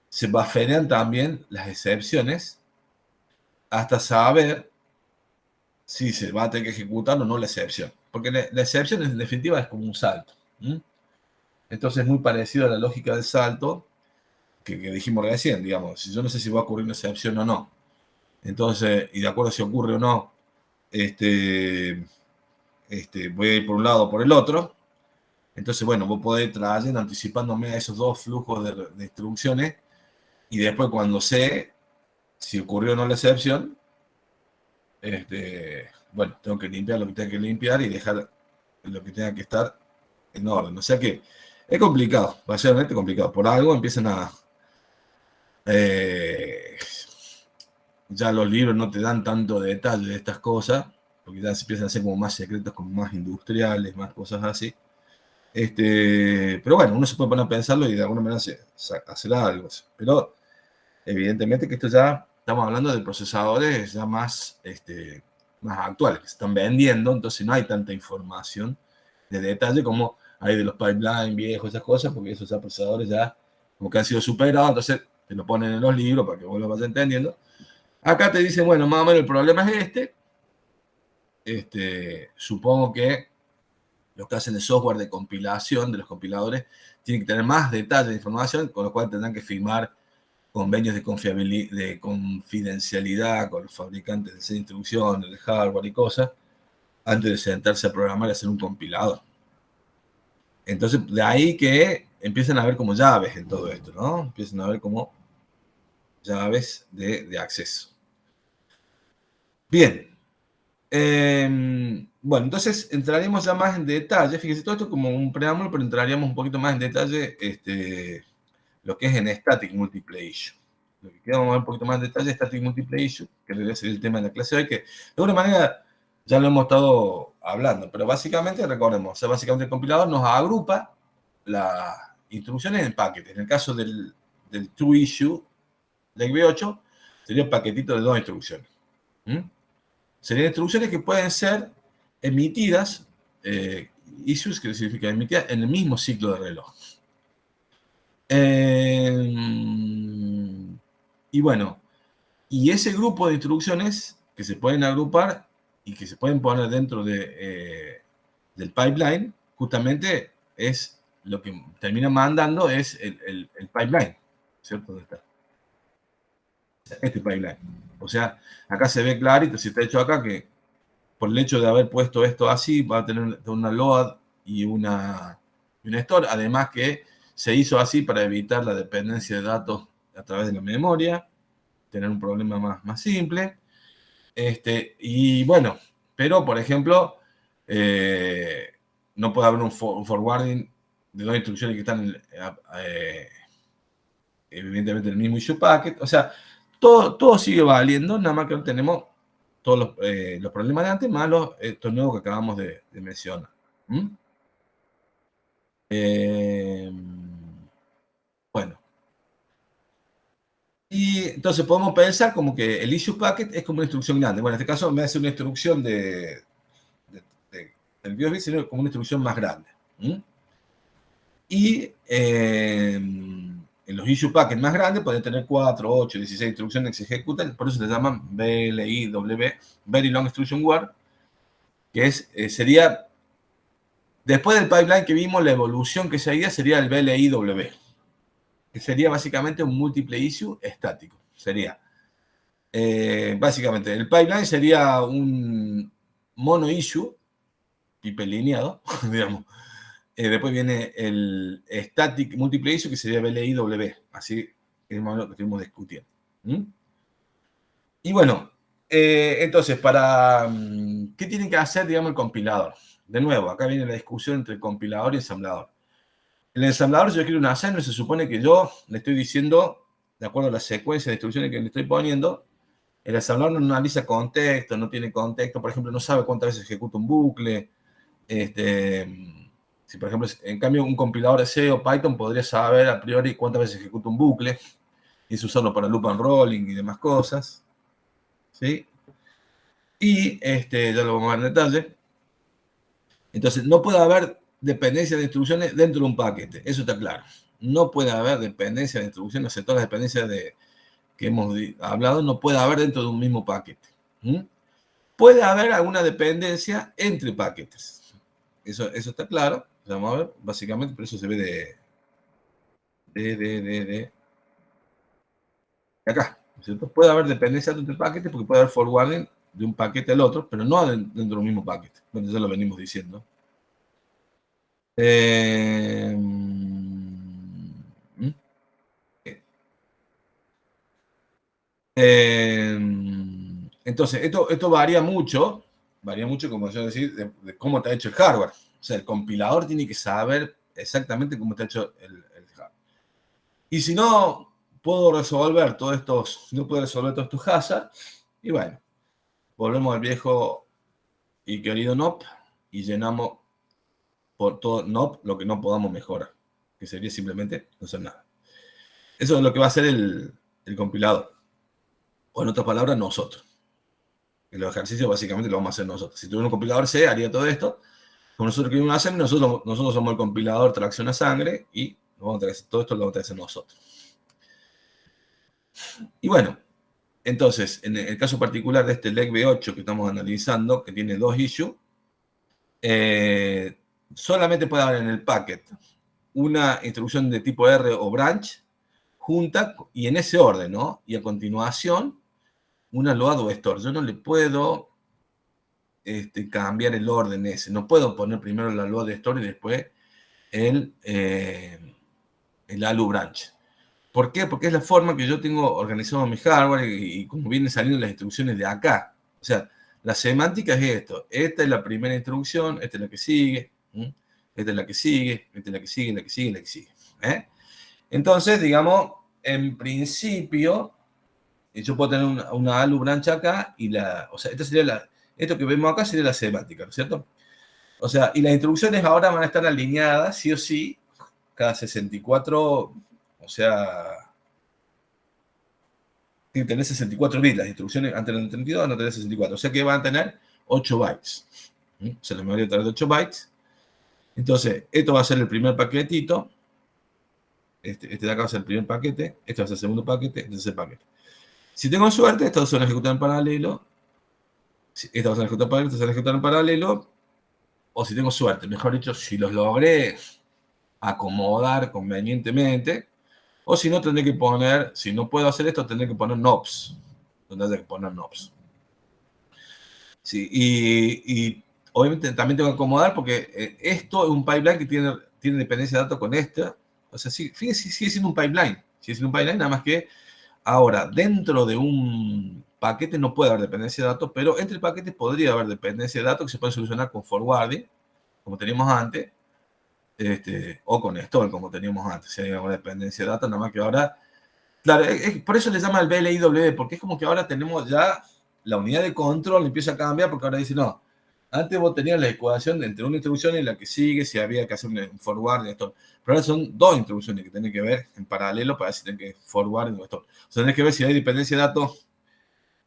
se bufferean también las excepciones hasta saber si se va a tener que ejecutar o no la excepción. Porque la excepción, en definitiva, es como un salto. Entonces es muy parecido a la lógica del salto que dijimos recién, digamos. Si yo no sé si va a ocurrir una excepción o no. Entonces, y de acuerdo si ocurre o no, voy a ir por un lado o por el otro. Entonces, bueno, vos podés ir trayendo, anticipándome a esos dos flujos de instrucciones, y después cuando sé si ocurrió o no la excepción, bueno, tengo que limpiar lo que tenga que limpiar y dejar lo que tenga que estar en orden. O sea que es complicado, va a ser realmente complicado. Por algo empiezan a... ya los libros no te dan tanto detalle de estas cosas, porque ya se empiezan a hacer como más secretos, como más industriales, más cosas así. Pero bueno, uno se puede poner a pensarlo y de alguna manera hacer algo. Pero evidentemente que esto ya estamos hablando de procesadores ya más, más actuales, que se están vendiendo, entonces no hay tanta información de detalle como hay de los pipelines viejos, esas cosas, porque esos ya procesadores ya como que han sido superados, entonces te lo ponen en los libros para que vos lo vayas entendiendo. Acá te dicen, bueno, más o menos el problema es supongo que los que hacen el software de compilación de los compiladores tienen que tener más detalles de información, con lo cual tendrán que firmar convenios de confidencialidad con los fabricantes de esa instrucción, del hardware y cosas, antes de sentarse a programar y hacer un compilador. Entonces, de ahí que empiezan a haber como llaves en todo esto, ¿no? Empiezan a haber como llaves de acceso. Bien. Bueno, entonces entraremos ya más en detalle. Fíjense, todo esto como un preámbulo, pero entraríamos un poquito más en detalle lo que es en Static Multiple Issue. Lo que queremos ver un poquito más en detalle es Static Multiple Issue, que debería ser el tema de la clase de hoy, que de alguna manera ya lo hemos estado hablando, pero básicamente, recordemos, o sea, básicamente el compilador nos agrupa las instrucciones en paquetes. En el caso del True Issue, de V8, sería un paquetito de 2 instrucciones. Serían instrucciones que pueden ser emitidas, issues, que significa emitidas, en el mismo ciclo de reloj. Y bueno, y ese grupo de instrucciones que se pueden agrupar y que se pueden poner dentro del pipeline, justamente es lo que termina mandando es el pipeline, ¿cierto? ¿Dónde está? Este pipeline. O sea, acá se ve clarito, si está hecho acá, que por el hecho de haber puesto esto así, va a tener una load y una store, además que se hizo así para evitar la dependencia de datos a través de la memoria, tener un problema más simple. Y bueno, pero por ejemplo, no puede haber un forwarding de 2 instrucciones que están evidentemente en el mismo issue packet. O sea, todo sigue valiendo, nada más que no tenemos todos los problemas de antes, más estos nuevos que acabamos de mencionar. Bueno. Y entonces podemos pensar como que el issue packet es como una instrucción grande. Bueno, en este caso me hace una instrucción del BIOS, sino como una instrucción más grande. Y en los issue packets más grandes pueden tener 4, 8, 16 instrucciones que se ejecutan, por eso se llaman VLIW, Very Long Instruction Word, que sería, después del pipeline que vimos, la evolución que seguía sería el VLIW, que sería básicamente un múltiple issue estático. Sería, básicamente, el pipeline sería un mono issue, hiperlineado, digamos. Después viene el static multiple issue, que sería BLIW. Así es más o menos lo que estuvimos discutiendo. Y bueno, entonces, ¿qué tiene que hacer, digamos, el compilador? De nuevo, acá viene la discusión entre el compilador y el ensamblador. El ensamblador, si yo quiero un assembler, se supone que yo le estoy diciendo, de acuerdo a la secuencia de instrucciones que le estoy poniendo, el ensamblador no analiza contexto, no tiene contexto, por ejemplo, no sabe cuántas veces ejecuta un bucle. Si, por ejemplo, en cambio, un compilador de C o Python podría saber a priori cuántas veces ejecuta un bucle, y es usarlo para loop and rolling y demás cosas. ¿Sí? Y ya lo vamos a ver en detalle. Entonces, no puede haber dependencia de instrucciones dentro de un paquete. Eso está claro. No puede haber dependencia de instrucciones, o sea, todas las dependencias que hemos hablado, no puede haber dentro de un mismo paquete. Puede haber alguna dependencia entre paquetes. Eso está claro. Vamos a ver, básicamente, por eso se ve de acá. ¿Cierto? Puede haber dependencia entre paquetes porque puede haber forwarding de un paquete al otro, pero no dentro del mismo paquete. Bueno, ya lo venimos diciendo. Entonces, esto varía mucho, como yo decía, de cómo está hecho el hardware. O sea, el compilador tiene que saber exactamente cómo está hecho el hardware. Y si no puedo resolver todos estos hazards, y bueno, volvemos al viejo y querido NOP y llenamos por todo NOP lo que no podamos mejorar, que sería simplemente no hacer nada. Eso es lo que va a hacer el compilador. O en otras palabras, nosotros. Y los ejercicios básicamente lo vamos a hacer nosotros. Si tuviera un compilador C, haría todo esto. Como nosotros queremos hacer, nosotros somos el compilador tracción a sangre y todo esto lo vamos a hacer nosotros. Y bueno, entonces, en el caso particular de este LEG-V8 que estamos analizando, que tiene 2 issues, solamente puede haber en el packet una instrucción de tipo R o branch junta y en ese orden, ¿no? Y a continuación, una load o store. Yo no le puedo cambiar el orden ese. No puedo poner primero la load store y después el ALU branch. ¿Por qué? Porque es la forma que yo tengo organizado mi hardware y como vienen saliendo las instrucciones de acá. O sea, la semántica es esto. Esta es la primera instrucción, esta es la que sigue, esta es la que sigue, esta es la que sigue, la que sigue, la que sigue. Entonces, digamos, en principio, yo puedo tener una ALU branch acá y o sea, esto que vemos acá sería la semántica, ¿no es cierto? O sea, y las instrucciones ahora van a estar alineadas, sí o sí, cada 64, o sea, tienen que tener 64 bits. Las instrucciones antes eran 32, van a tener 64. O sea que van a tener 8 bytes. O sea, la memoria trae de 8 bytes. Entonces, esto va a ser el primer paquetito. Este de acá va a ser el primer paquete. Este va a ser el segundo paquete. Este es el paquete. Si tengo suerte, estos se van a ejecutar en paralelo. Estos van a ejecutar en paralelo, estos se van a ejecutar en paralelo. O si tengo suerte, mejor dicho, si los logré acomodar convenientemente. O si no, tendré que poner, si no puedo hacer esto, tendré que poner NOPs. Tendré que poner NOPs. Sí, y obviamente también tengo que acomodar porque esto es un pipeline que tiene dependencia de datos con esta. O sea, fíjense, sigue siendo un pipeline. Sigue siendo un pipeline, nada más que ahora, dentro de un paquete no puede haber dependencia de datos, pero entre paquetes podría haber dependencia de datos que se puede solucionar con forwarding, como teníamos antes. O con store, como teníamos antes, si hay alguna dependencia de datos, nada más que ahora, claro, por eso le llama el BLIW, porque es como que ahora tenemos ya la unidad de control, empieza a cambiar, porque ahora dice, no, antes vos tenías la ecuación entre una instrucción y la que sigue, si había que hacer un forward y store, pero ahora son dos instrucciones que tienen que ver en paralelo para ver si tienen que forward y store. O sea, tenés que ver si hay dependencia de datos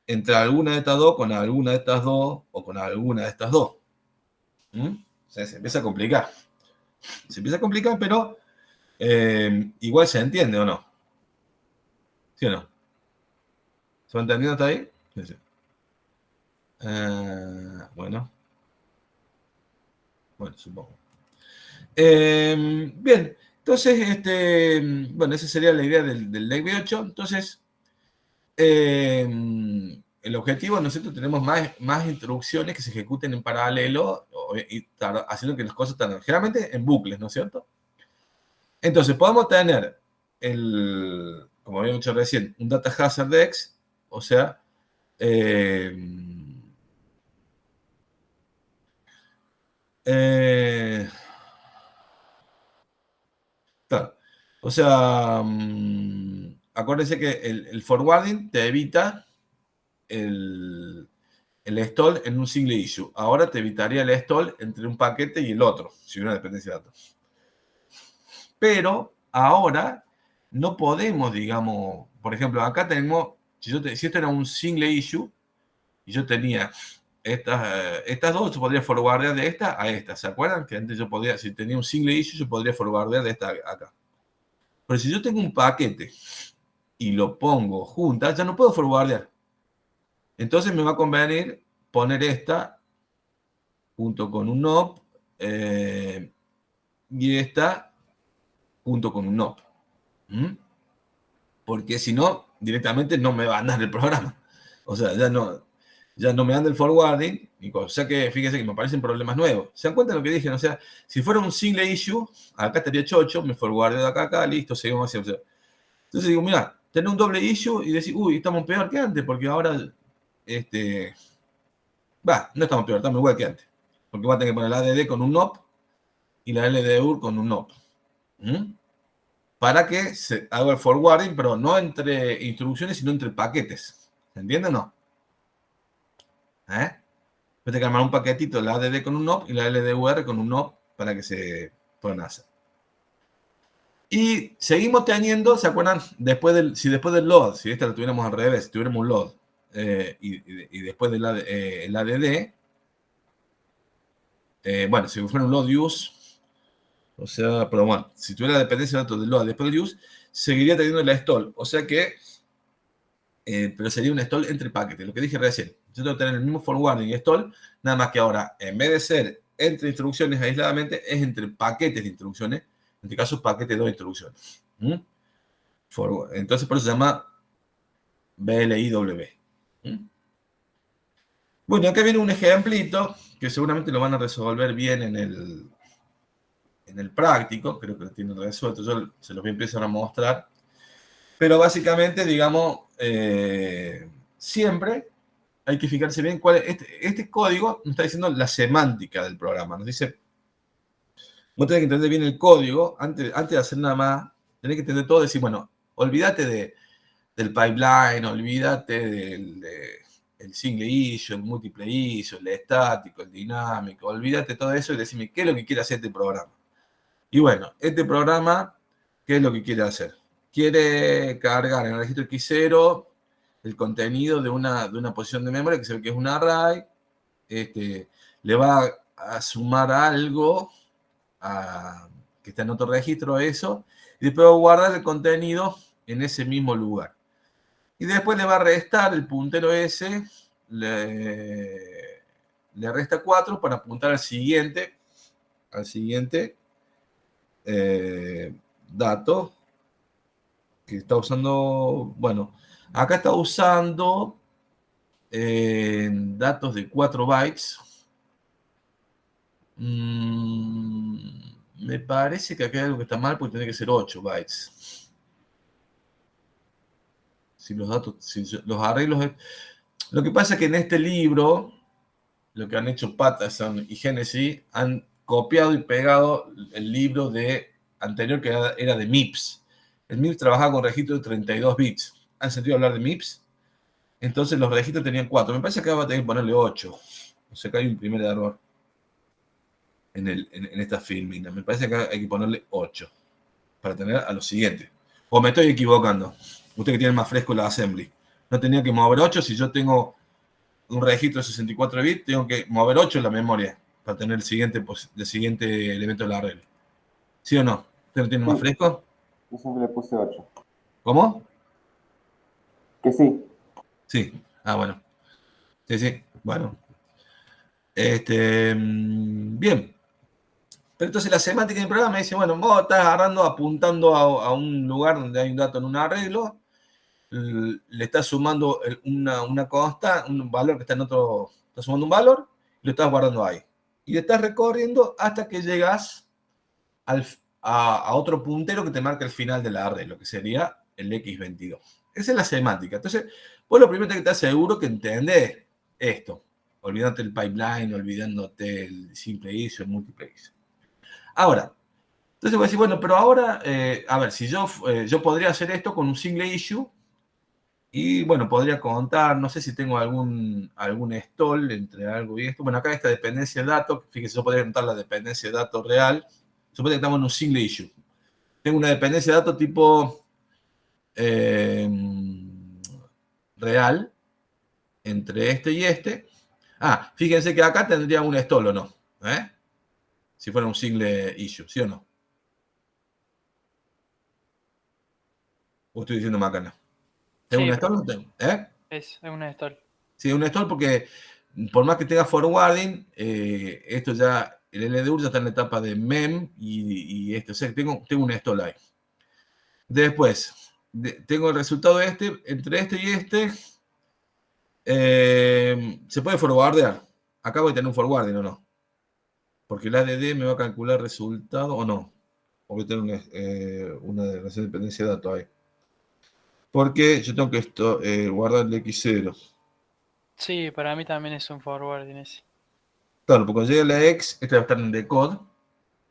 entre alguna de estas dos, con alguna de estas dos, o con alguna de estas dos. O sea, se empieza a complicar. Se empieza a complicar, pero igual se entiende, ¿o no? ¿Sí o no? ¿Se va entendiendo hasta ahí? Sí, sí. Bueno, supongo. Bien, entonces, bueno, esa sería la idea del LEG-V8. Entonces, el objetivo, nosotros tenemos más instrucciones que se ejecuten en paralelo haciendo que las cosas estén generalmente en bucles, ¿no es cierto? Entonces, podemos tener, como habíamos dicho recién, un data hazard X, o sea, claro. O sea, acuérdense que el forwarding te evita el stall en un single issue. Ahora te evitaría el stall entre un paquete y el otro, si hubiera una dependencia de datos. Pero ahora no podemos, digamos, por ejemplo, acá tenemos, si esto era un single issue, y yo tenía estas dos, yo podría forwardear de esta a esta. ¿Se acuerdan? Que antes yo podía, si tenía un single issue, yo podría forwardear de esta acá. Pero si yo tengo un paquete y lo pongo juntas, ya no puedo forwardear. Entonces me va a convenir poner esta junto con un NOP y esta junto con un NOP. Porque si no, directamente no me va a andar el programa. O sea, ya no me anda el forwarding, o sea que fíjense que me aparecen problemas nuevos. ¿Se dan cuenta de lo que dije? O sea, si fuera un single issue, acá estaría chocho, me forwardeo de acá a acá, listo, seguimos así. O sea, entonces digo, mira, tener un doble issue y decir, uy, estamos peor que antes, porque ahora, no estamos peor, estamos igual que antes. Porque voy a tener que poner la ADD con un NOP y la LDUR con un NOP. Para que se haga el forwarding, pero no entre instrucciones, sino entre paquetes. ¿Se entiende o no? Voy a que armar un paquetito, la ADD con un NOP y la LDUR con un NOP para que se puedan hacer. Y seguimos teniendo, ¿se acuerdan? Si después del load, si esta la tuviéramos al revés, si tuviéramos un load y después del ADD, bueno, si fuera un load use, o sea, pero bueno, si tuviera dependencia de datos del load después del use, seguiría teniendo la stall. O sea que, pero sería un stall entre paquetes, lo que dije recién. Yo tengo que tener el mismo forwarding y stall, nada más que ahora, en vez de ser entre instrucciones aisladamente, es entre paquetes de instrucciones, en este caso, paquete de 2 instrucciones. Entonces, por eso se llama BLIW. Bueno, acá viene un ejemplito que seguramente lo van a resolver bien en el práctico, creo que lo tienen resuelto, yo se los voy a empezar a mostrar. Pero básicamente, digamos, siempre hay que fijarse bien cuál es. Este código nos está diciendo la semántica del programa. Nos dice, vos tenés que entender bien el código, antes de hacer nada más, tenés que entender todo, decir, bueno, olvídate del pipeline, olvídate del single issue, el multiple issue, el estático, el dinámico, olvídate todo eso y decime qué es lo que quiere hacer este programa. Y bueno, este programa, ¿qué es lo que quiere hacer? Quiere cargar en el registro X0 el contenido de una posición de memoria, que se ve que es un array, le va a sumar algo que está en otro registro a eso, y después va a guardar el contenido en ese mismo lugar. Y después le va a restar el puntero ese, le resta 4 para apuntar al siguiente dato que está usando, bueno, acá está usando datos de 4 bytes. Me parece que acá hay algo que está mal porque tiene que ser 8 bytes. Si los arreglos... Lo que pasa es que en este libro, lo que han hecho Patterson y Genesis, han copiado y pegado el libro anterior que era de MIPS. El MIPS trabajaba con registros de 32 bits. ¿Han sentido hablar de MIPS? Entonces los registros tenían 4. Me parece que ahora va a tener que ponerle 8. O sea que hay un primer error en esta filming. Me parece que hay que ponerle 8 para tener a lo siguiente. O me estoy equivocando. Usted que tiene más fresco la assembly. No tenía que mover 8. Si yo tengo un registro de 64 bits, tengo que mover 8 en la memoria para tener el siguiente elemento de la regla. ¿Sí o no? ¿Usted lo tiene más fresco? Yo siempre le puse 8. ¿Cómo? Que sí. Sí. Ah, bueno. Sí. Bueno. Bien. Pero entonces la semántica del programa me dice, bueno, vos estás apuntando a un lugar donde hay un dato en un arreglo, le estás sumando una consta, un valor que está en otro, estás sumando un valor, y lo estás guardando ahí. Y lo estás recorriendo hasta que llegas a otro puntero que te marca el final del arreglo, que sería el X22. Esa es la semántica. Entonces, vos lo primero que te aseguro que entendés esto, olvidándote el pipeline, olvidándote el simple issue, el multiple issue. Ahora, entonces voy a decir, bueno, pero ahora, a ver, si yo podría hacer esto con un single issue, y bueno, podría contar, no sé si tengo algún stall entre algo y esto. Bueno, acá esta dependencia de datos, fíjense, yo podría contar la dependencia de datos real. Supongo que estamos en un single issue. Tengo una dependencia de datos tipo real entre este y este. Ah, fíjense que acá tendría un stall o no. Si fuera un single issue, ¿sí o no? ¿O estoy diciendo macana? ¿Tengo Sí, un stall o no tengo? es una stall. Sí, un stall porque por más que tenga forwarding, esto ya, el LDUR ya está en la etapa de MEM y esto, o sea, tengo un stall ahí. Después, tengo el resultado de entre este y este, se puede forwardear. Acá voy a tener un forwarding o no. Porque el ADD me va a calcular resultado o no. O voy a tener una relación de dependencia de datos ahí. Porque yo tengo que guardar el X0. Sí, para mí también es un forwarding ese. Claro, porque cuando llegue la X, esta va a estar en decode.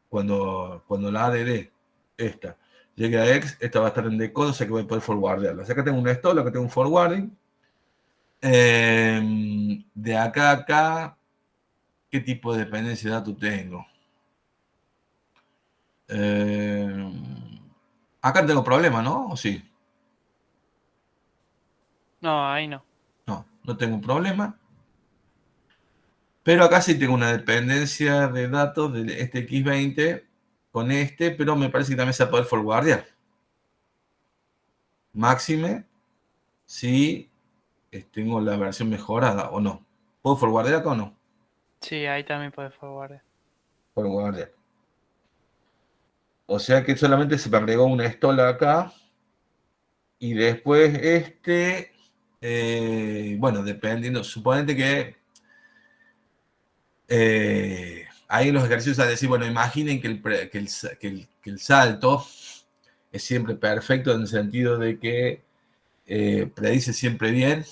Cuando la ADD, esta, llegue a X, esta va a estar en decode, o sea que voy a poder forwardearla. O sea que tengo un stall, acá tengo un forwarding. De acá a acá, ¿qué tipo de dependencia de datos tengo? Acá no tengo problema, ¿no? ¿O sí? No, ahí no. No tengo un problema. Pero acá sí tengo una dependencia de datos de este X20 con este, pero me parece que también se va a poder forwardear. Máxime, si tengo la versión mejorada o no. ¿Puedo forwardear acá o no? Sí, ahí también puedes forwardar. Forwardear. O sea que solamente se me agregó una estola acá. Y después bueno, dependiendo, suponete que ahí en los ejercicios a decir, bueno, imaginen que el salto es siempre perfecto en el sentido de que predice siempre bien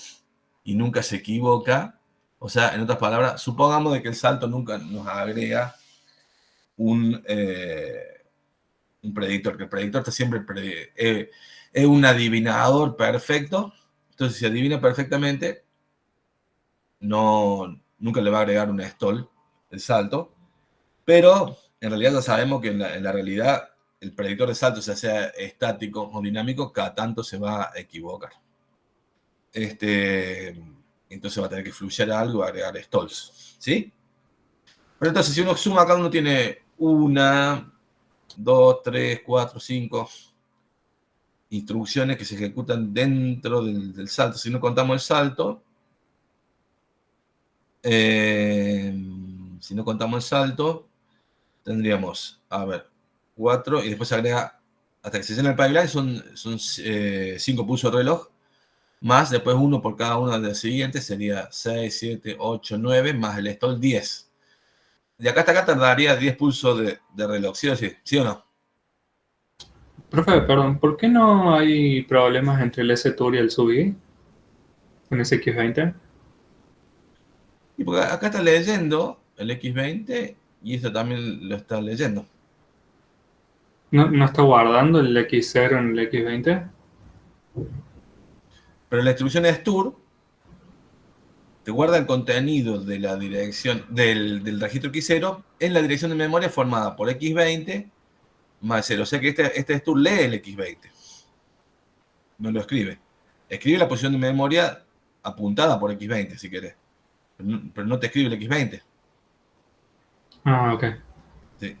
y nunca se equivoca. O sea, en otras palabras, supongamos de que el salto nunca nos agrega un predictor, que el predictor está siempre es un adivinador perfecto. Entonces, si adivina perfectamente, nunca le va a agregar un stall el salto. Pero en realidad ya sabemos que en la realidad el predictor de salto, sea estático o dinámico, cada tanto se va a equivocar. Entonces va a tener que fluir algo y agregar stalls. ¿Sí? Pero entonces, si uno suma, cada uno tiene 1, 2, 3, 4, 5 instrucciones que se ejecutan dentro del salto. Si no contamos el salto, tendríamos, a ver, 4 y después se agrega, hasta que se llena el pipeline, son 5 pulsos de reloj, más después 1 por cada una de las siguientes, sería 6, 7, 8, 9, más el stall 10. De acá hasta acá tardaría 10 pulsos de reloj, ¿sí o sí? ¿Sí o no? Profe, perdón, ¿por qué no hay problemas entre el S-Tour y el SUBI en ese X20? Y porque acá está leyendo el X20 y esto también lo está leyendo. ¿No está guardando el X0 en el X20? Pero la instrucción STUR te guarda el contenido de la dirección del registro X0 en la dirección de memoria formada por X20 más 0. O sea que este STUR lee el X20. No lo escribe. Escribe la posición de memoria apuntada por X20, si querés. Pero no te escribe el X20. Ah, ok. Sí.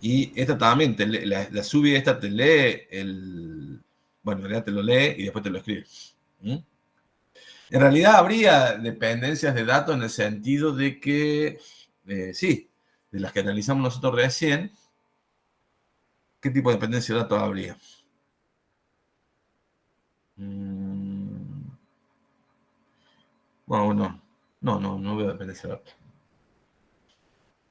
Y esta también, la SUBI esta te lee bueno, en realidad te lo lee y después te lo escribe. ¿Mm? En realidad habría dependencias de datos en el sentido de que, sí, de las que analizamos nosotros recién, ¿qué tipo de dependencia de datos habría? Bueno, no veo dependencia de datos.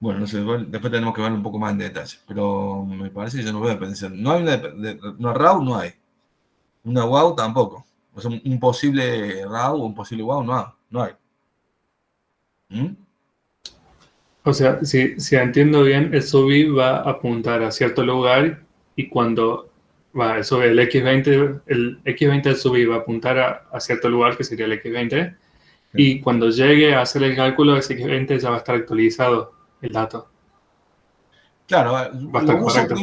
Bueno, no sé, después tenemos que ver un poco más en detalle, pero me parece que yo no veo dependencia. No hay una RAW, no hay. Una WAU tampoco. O sea, un posible RAW o un posible WAU no hay. ¿Mm? O sea, si entiendo bien, el SUBI va a apuntar a cierto lugar y cuando va el X20 del SUBI va a apuntar a cierto lugar, que sería el X20, y cuando llegue a hacer el cálculo, ese X20 ya va a estar actualizado el dato. Claro, Va a lo estar usa correcto.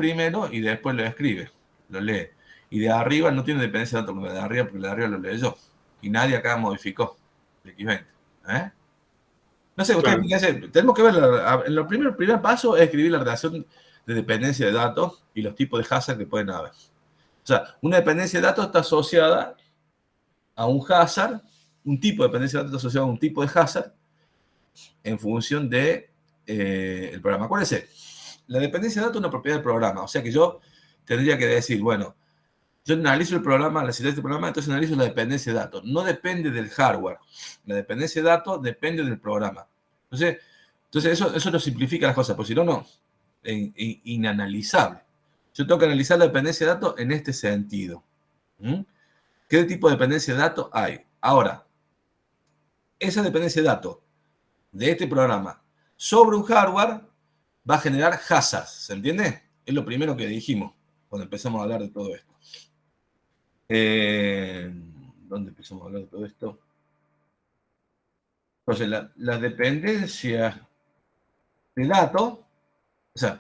primero y después lo escribe, lo lee. Y de arriba no tiene dependencia de datos con lo de arriba, porque lo de arriba lo leyó. Y nadie acá modificó el X20. ¿Eh? No sé, ustedes Claro. fíjense, tenemos que ver, en el primer paso es escribir la relación de dependencia de datos y los tipos de hazard que pueden haber. O sea, una dependencia de datos está asociada a un hazard, un tipo de dependencia de datos está asociado a un tipo de hazard en función de el programa. Acuérdense, la dependencia de datos es una propiedad del programa, o sea que yo tendría que decir, bueno, yo analizo el programa, la necesidad del programa, entonces analizo la dependencia de datos. No depende del hardware. La dependencia de datos depende del programa. Entonces eso lo simplifica las cosas, porque si no, inanalizable. Yo tengo que analizar la dependencia de datos en este sentido. ¿Mm? ¿Qué tipo de dependencia de datos hay? Ahora, esa dependencia de datos de este programa sobre un hardware va a generar hazards, ¿se entiende? Es lo primero que dijimos cuando empezamos a hablar de todo esto. ¿Dónde empezamos a hablar de todo esto? Entonces, la dependencia de datos, o sea,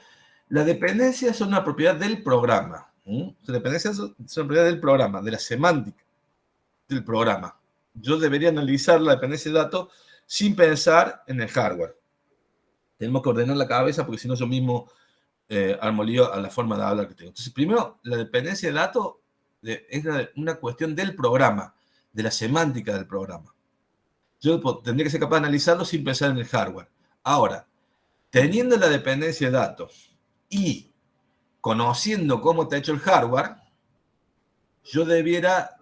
las dependencias son una propiedad del programa. Las dependencias son una propiedad del programa, de la semántica del programa. Yo debería analizar la dependencia de datos sin pensar en el hardware. Tenemos que ordenar la cabeza porque si no yo mismo armo lío a la forma de hablar que tengo. Entonces, primero, la dependencia de datos es una cuestión del programa, de la semántica del programa. Yo tendría que ser capaz de analizarlo sin pensar en el hardware. Ahora, teniendo la dependencia de datos y conociendo cómo está hecho el hardware, yo debiera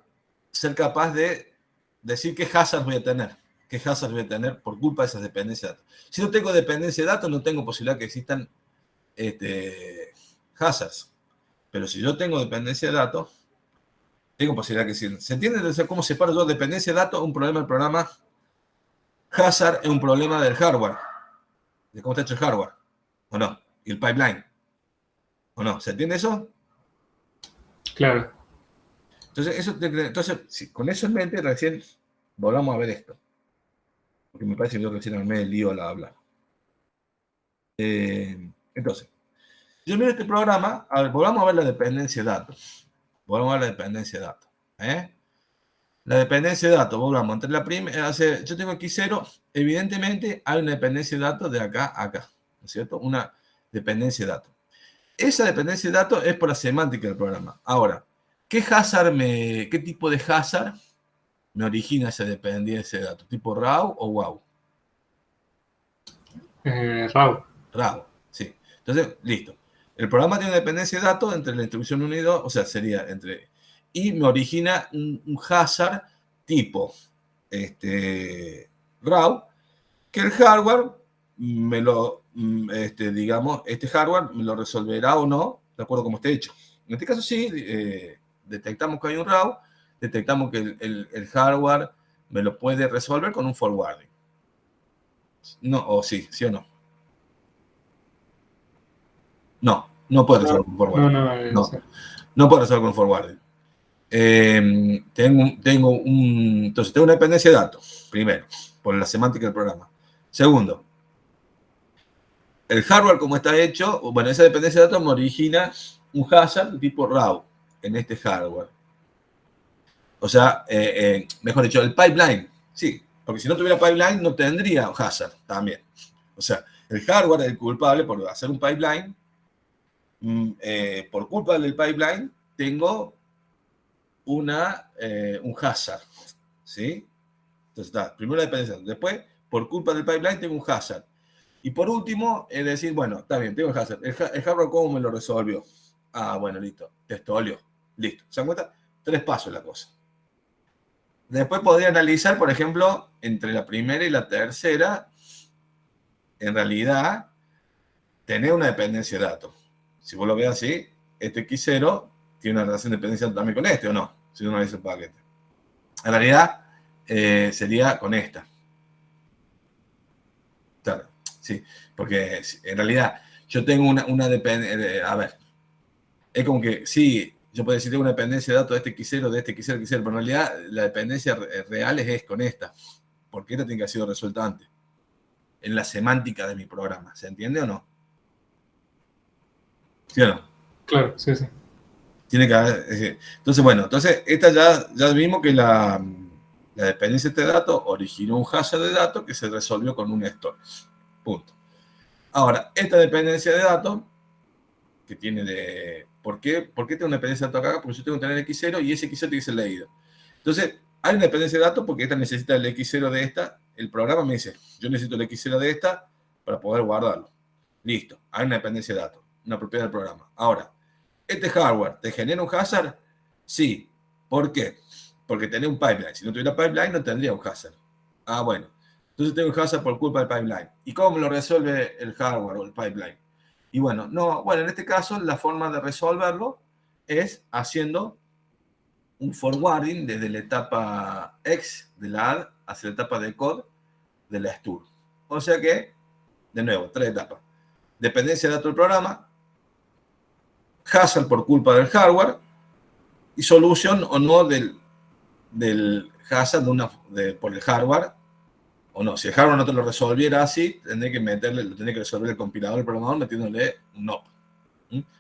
ser capaz de decir qué hazards voy a tener por culpa de esas dependencias de datos. Si no tengo dependencia de datos, no tengo posibilidad que existan hazards. Pero si yo tengo dependencia de datos, tengo posibilidad que sí. ¿Se entiende entonces cómo separo yo dependencia de datos, un problema del programa? Hazard es un problema del hardware, de cómo está hecho el hardware, ¿o no? Y el pipeline, ¿o no? ¿Se entiende eso? Claro. Entonces con eso en mente, recién volvamos a ver esto. Porque me parece que yo recién armé el lío al hablar. Entonces, yo miro este programa, a ver, volvamos a ver la dependencia de datos. Volvamos a ver la dependencia de datos. La dependencia de datos, volvamos, entre la primera, yo tengo aquí 0, evidentemente hay una dependencia de datos de acá a acá, ¿no es cierto? Una dependencia de datos. Esa dependencia de datos es por la semántica del programa. Ahora, ¿qué tipo de hazard me origina esa dependencia de datos? ¿Tipo RAW o WAU? RAW. RAW, sí. Entonces, listo. El programa tiene una dependencia de datos entre la instrucción 1 y 2, o sea, sería entre... Y me origina un hazard tipo RAW, que el hardware me lo, digamos, este hardware me lo resolverá o no, de acuerdo a cómo esté hecho. En este caso sí, detectamos que hay un RAW, detectamos que el hardware me lo puede resolver con un forwarding. No, o sí o no. No puede resolver con forwarding. No puede resolver con forwarding. Entonces, tengo una dependencia de datos, primero, por la semántica del programa. Segundo, el hardware como está hecho, bueno, esa dependencia de datos me origina un hazard tipo RAW en este hardware. O sea, mejor dicho, el pipeline, sí, porque si no tuviera pipeline no tendría hazard también. O sea, el hardware es el culpable por hacer un pipeline. Por culpa del pipeline tengo un hazard, ¿sí? Entonces está, primero la dependencia, después, por culpa del pipeline tengo un hazard. Y por último, es decir, bueno, está bien, tengo el hazard. ¿El hardware cómo me lo resolvió? Ah, bueno, listo, testolio, listo. ¿Se dan cuenta? 3 pasos la cosa. Después podría analizar, por ejemplo, entre la primera y la tercera, en realidad, tener una dependencia de datos. Si vos lo ves así, este X0 tiene una relación de dependencia también con este, ¿o no? Si uno analiza el paquete. En realidad, sería con esta. Claro, sí, porque en realidad yo tengo una dependencia, a ver, es como que sí, yo puedo decir tengo una dependencia de datos de este X0, de este X0, pero en realidad la dependencia real es con esta, porque esta tiene que haber sido resuelta antes, en la semántica de mi programa, ¿se entiende o no? ¿Sí o no? Claro, sí, sí. Tiene que haber, entonces, bueno, esta ya vimos que la dependencia de este dato originó un hazard de datos que se resolvió con un store. Punto. Ahora, esta dependencia de datos, que tiene de... ¿Por qué tengo una dependencia de datos acá? Porque yo tengo que tener X0 y ese X0 tiene que ser leído. Entonces, hay una dependencia de datos porque esta necesita el X0 de esta. El programa me dice, yo necesito el X0 de esta para poder guardarlo. Listo, hay una dependencia de datos, una propiedad del programa. Ahora, ¿este hardware te genera un hazard? Sí. ¿Por qué? Porque tenía un pipeline. Si no tuviera pipeline, no tendría un hazard. Ah, bueno. Entonces tengo un hazard por culpa del pipeline. ¿Y cómo me lo resuelve el hardware o el pipeline? Y bueno, en este caso, la forma de resolverlo es haciendo un forwarding desde la etapa X de la add hacia la etapa de code de la stur. O sea que, de nuevo, 3 etapas. Dependencia de datos del programa, hazard por culpa del hardware y solución o no del hazard por el hardware o no. Si el hardware no te lo resolviera así, tendría que resolver el compilador del programador metiéndole un NOP.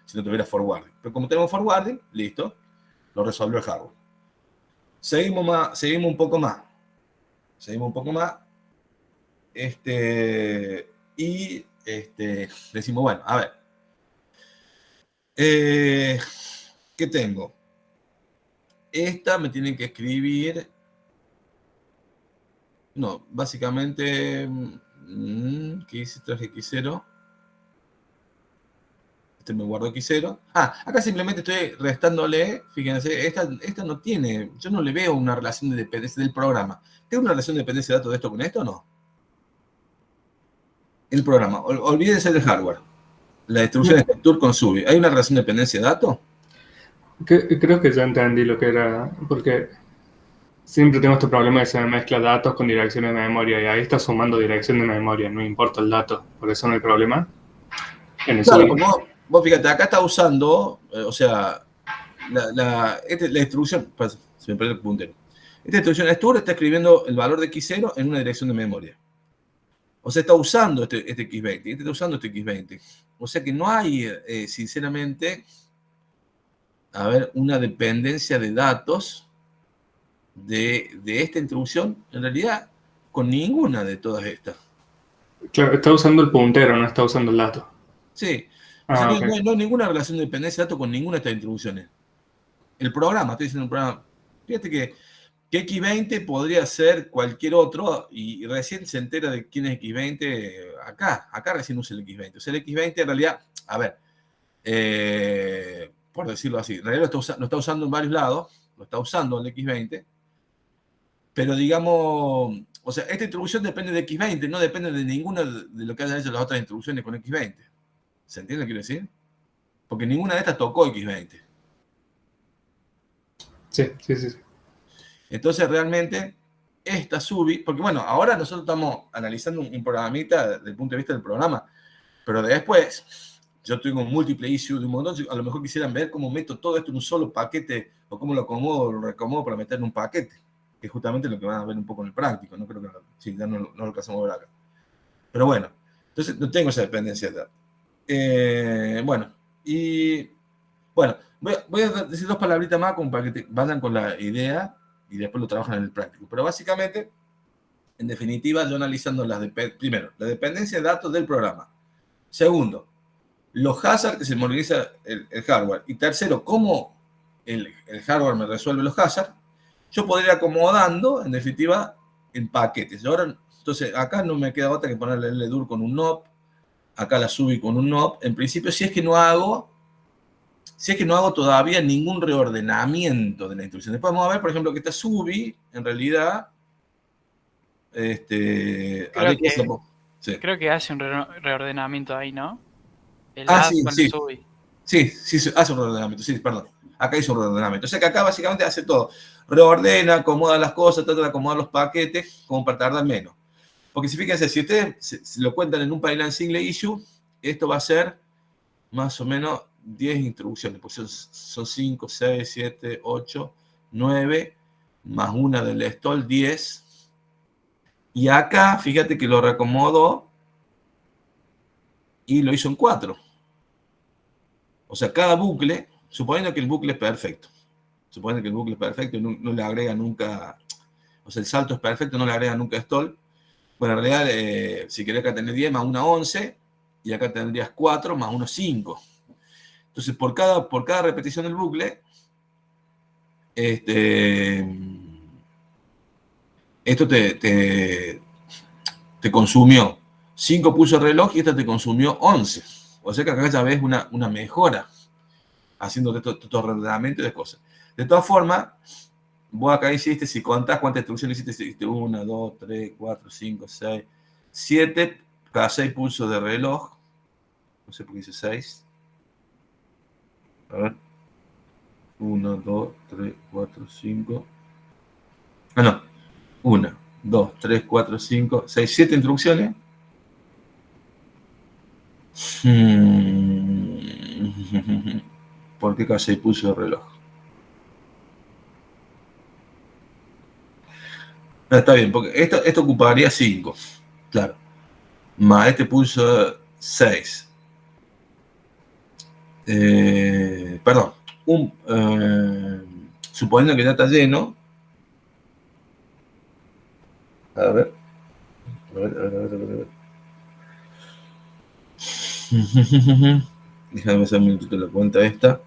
Si no tuviera forwarding. Pero como tenemos forwarding, listo, lo resolvió el hardware. Seguimos un poco más. Decimos, bueno, a ver. ¿Qué tengo? Esta me tienen que escribir. No, básicamente. ¿Qué hice? Traje X0. Este me guardo X0. Acá simplemente estoy restándole. Fíjense, esta no tiene. Yo no le veo una relación de dependencia del programa. ¿Tengo una relación de dependencia de datos de esto con esto o no? El programa. Olvídense del hardware. La distribución de Structure con Subi. ¿Hay una relación de dependencia de datos? Creo que ya entendí lo que era, porque siempre tengo este problema de que se me mezcla datos con direcciones de memoria y ahí está sumando dirección de memoria, no importa el dato, por eso no hay problema. Claro, vos fíjate, acá está usando, la distribución, se me perdió el puntero. Esta instrucción Stur está escribiendo el valor de X0 en una dirección de memoria. O sea, está usando este X20, este está usando este X20. O sea que no hay, sinceramente, una dependencia de datos de esta instrucción, en realidad, con ninguna de todas estas. Claro, está usando el puntero, no está usando el dato. Sí. Okay. No hay ninguna relación de dependencia de datos con ninguna de estas instrucciones. El programa, estoy diciendo un programa. Fíjate que X20 podría ser cualquier otro y recién se entera de quién es X20 acá recién usa el X20. O sea, el X20 en realidad, por decirlo así, en realidad lo está usando en varios lados, lo está usando el X20, pero digamos, o sea, esta instrucción depende de X20, no depende de ninguna de lo que hayan hecho las otras instrucciones con X20. ¿Se entiende lo que quiero decir? Porque ninguna de estas tocó X20. Sí. Entonces, realmente, esta SUBI, porque bueno, ahora nosotros estamos analizando un programita desde el punto de vista del programa, pero después, yo tengo un múltiple issue de un montón, a lo mejor quisieran ver cómo meto todo esto en un solo paquete, o cómo lo acomodo, lo reacomodo para meter en un paquete, que es justamente lo que van a ver un poco en el práctico, no creo que ya no lo alcanzamos a ver acá. Pero bueno, entonces no tengo esa dependencia de datos. Voy a decir 2 palabritas más como para que vayan con la idea y después lo trabajan en el práctico. Pero básicamente, en definitiva, yo analizando primero, la dependencia de datos del programa. Segundo, los hazards que se moviliza el hardware. Y tercero, cómo el hardware me resuelve los hazards. Yo podría ir acomodando, en definitiva, en paquetes. Entonces, acá no me queda otra que ponerle el LDUR con un NOP. Acá la SUBI con un NOP. En principio, si es que no hago si es que no hago todavía ningún reordenamiento de la instrucción. Después vamos a ver, por ejemplo, que esta SUBI, en realidad, habría que hacer... Sí. Creo que hace un reordenamiento ahí, ¿no? El Ah, add sí, con el sí. SUBI. Sí, hace un reordenamiento, sí, perdón. Acá hizo un reordenamiento. O sea que acá básicamente hace todo. Reordena, acomoda las cosas, trata de acomodar los paquetes como para tardar menos. Porque si fíjense, si ustedes se lo cuentan en un pipeline single issue, esto va a ser más o menos 10 instrucciones. Pues son 5, 6, 7, 8, 9, más una del stall, 10. Y acá, fíjate que lo reacomodó y lo hizo en 4. O sea, cada bucle, suponiendo que el bucle es perfecto, suponiendo que el bucle es perfecto y no le agrega nunca, o sea, el salto es perfecto, no le agrega nunca stall. Bueno, en realidad, si querés acá tener 10 más 1, 11, y acá tendrías 4 más 1, 5. Entonces, por cada repetición del bucle, esto te consumió 5 pulsos de reloj y esta te consumió 11. O sea que acá ya ves una mejora haciendo estos reordenamientos de cosas. De todas formas, vos acá hiciste, si contás cuántas instrucciones hiciste 1, 2, 3, 4, 5, 6, 7, cada 6 pulsos de reloj. No sé por qué hice 6. A ver. 1, 2, 3, 4, 5. Ah, no. 1, 2, 3, 4, 5, 6, 7 instrucciones. ¿Por qué cada 6 pulsos de reloj? No, está bien, porque esto ocuparía 5. Claro. Más este pulso 6. Perdón. Suponiendo que ya está lleno. A ver. Déjame hacer un minutito la cuenta esta.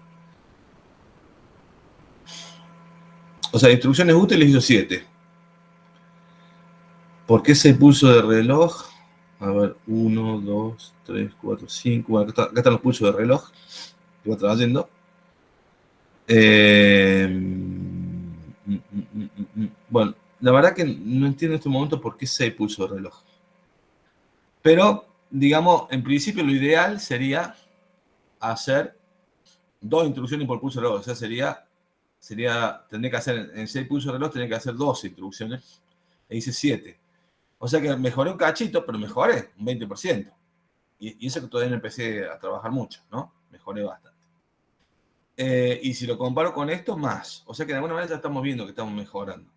O sea, instrucciones útiles hizo 7. ¿Por qué 6 pulsos de reloj? A ver, 1, 2, 3, 4, 5. Bueno, acá están los pulsos de reloj que va trayendo. Bueno, la verdad que no entiendo en este momento por qué 6 pulsos de reloj. Pero, digamos, en principio lo ideal sería hacer 2 instrucciones por pulso de reloj. O sea, tendría que hacer en 6 pulsos de reloj, tendría que hacer 12 instrucciones. E hice 7. O sea que mejoré un cachito, pero mejoré un 20%. Y eso que todavía no empecé a trabajar mucho, ¿no? Mejoré bastante. Y si lo comparo con esto, más. O sea que de alguna manera ya estamos viendo que estamos mejorando.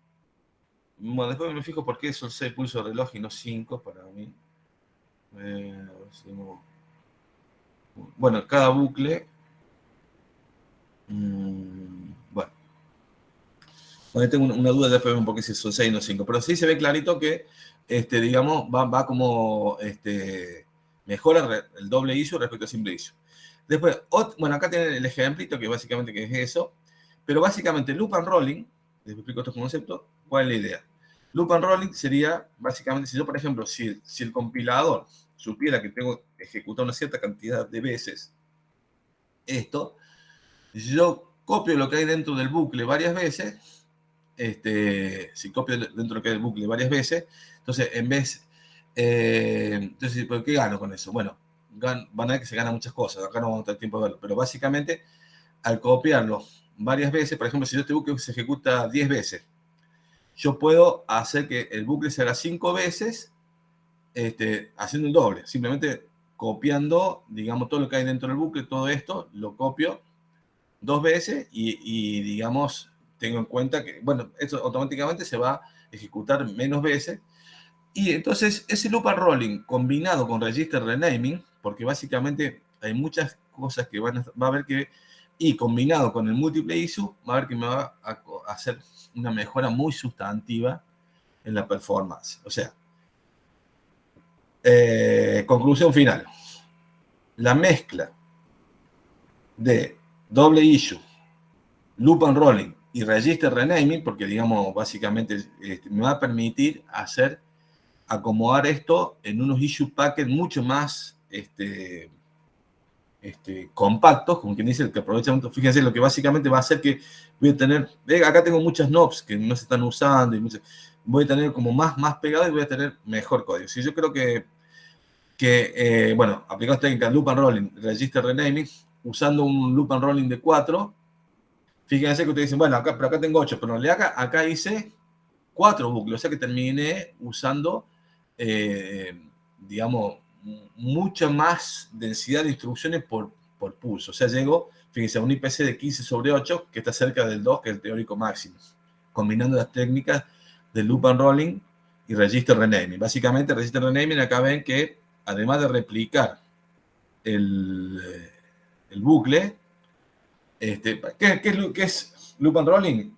Bueno, después me fijo por qué son 6 pulsos de reloj y no 5 para mí. Bueno, cada bucle. Bueno. Tengo una duda, después vemos por qué si son 6 y no 5. Pero sí se ve clarito que, digamos, va como mejora el doble issue respecto al simple issue. Después, bueno, acá tienen el ejemplito que básicamente que es eso. Pero básicamente loop and rolling, les explico estos conceptos, ¿cuál es la idea? Loop and rolling sería, básicamente, si yo, por ejemplo, si el compilador supiera que tengo que ejecutar una cierta cantidad de veces esto, si yo copio lo que hay dentro del bucle varias veces, si copio dentro de lo que hay del bucle varias veces, entonces en vez, entonces, ¿por qué gano con eso? Bueno, van a ver que se ganan muchas cosas, acá no vamos a tener tiempo de verlo, pero básicamente al copiarlo varias veces, por ejemplo, si este bucle se ejecuta 10 veces, yo puedo hacer que el bucle se haga 5 veces, haciendo el doble, simplemente copiando, digamos, todo lo que hay dentro del bucle, todo esto, lo copio 2 veces y digamos, tengo en cuenta que, bueno, esto automáticamente se va a ejecutar menos veces. Y entonces ese loop and rolling combinado con register renaming, porque básicamente hay muchas cosas que va a haber que, y combinado con el multiple issue, va a ver que me va a hacer una mejora muy sustantiva en la performance. O sea, conclusión final. La mezcla de doble issue, loop and rolling y register renaming, porque digamos, básicamente me va a permitir acomodar esto en unos issue packets mucho más compactos, como quien dice, que aprovechan. Fíjense, lo que básicamente va a hacer que voy a tener, acá tengo muchas knobs que no se están usando, y voy a tener como más pegado y voy a tener mejor código. Si yo creo que bueno, aplicamos técnica loop and rolling, register renaming, usando un loop and rolling de 4, fíjense que ustedes dicen, bueno, pero acá tengo 8, pero en realidad acá hice 4 bucles, o sea que terminé usando, digamos, mucha más densidad de instrucciones por pulso. O sea, llego, fíjense, a un IPC de 15/8, que está cerca del 2, que es el teórico máximo, combinando las técnicas de loop and rolling y register renaming. Básicamente, register renaming, acá ven que, además de replicar el bucle, ¿qué es loop and rolling?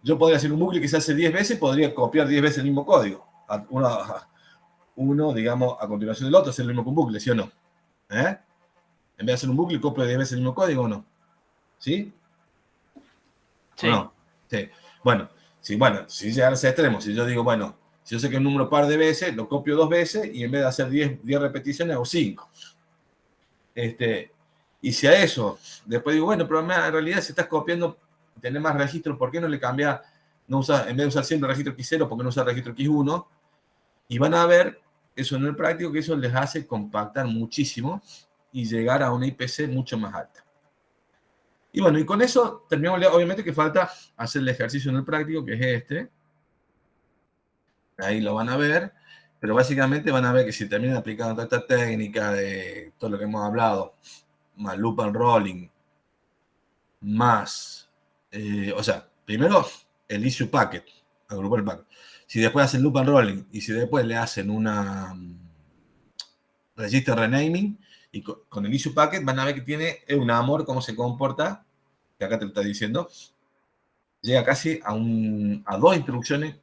Yo podría hacer un bucle que se hace 10 veces, podría copiar 10 veces el mismo código. Uno, digamos, a continuación del otro, hacer lo mismo con bucle, ¿sí o no? En vez de hacer un bucle, copio 10 veces el mismo código, ¿o no? ¿Sí? Sí. ¿O no? Sí. Bueno, si llegar a ese extremo, si yo digo, bueno, si yo sé que un número par de veces, lo copio 2 veces y en vez de hacer 10 repeticiones, hago 5. Y si a eso, después digo, bueno, pero en realidad si estás copiando, tenés más registros, ¿por qué no le cambias, en vez de usar siempre el registro X0, ¿por qué no usar el registro X1? Y van a ver, eso en el práctico, que eso les hace compactar muchísimo y llegar a una IPC mucho más alta. Y bueno, y con eso terminamos. Obviamente que falta hacer el ejercicio en el práctico, que es este. Ahí lo van a ver, pero básicamente van a ver que si terminan aplicando toda esta técnica de todo lo que hemos hablado, más loop and rolling, más, o sea, primero el issue packet, agrupar el packet. Si después hacen loop and rolling y si después le hacen una register renaming, y con el issue packet van a ver que tiene un amor, cómo se comporta, que acá te lo está diciendo, llega casi a 2 instrucciones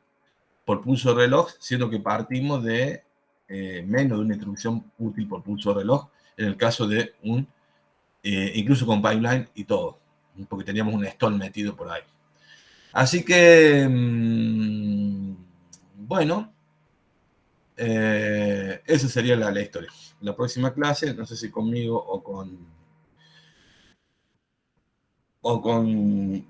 por pulso de reloj, siendo que partimos de menos de una instrucción útil por pulso de reloj, en el caso de incluso con pipeline y todo, porque teníamos un stall metido por ahí. Así que, bueno, esa sería la historia. La próxima clase, no sé si conmigo o con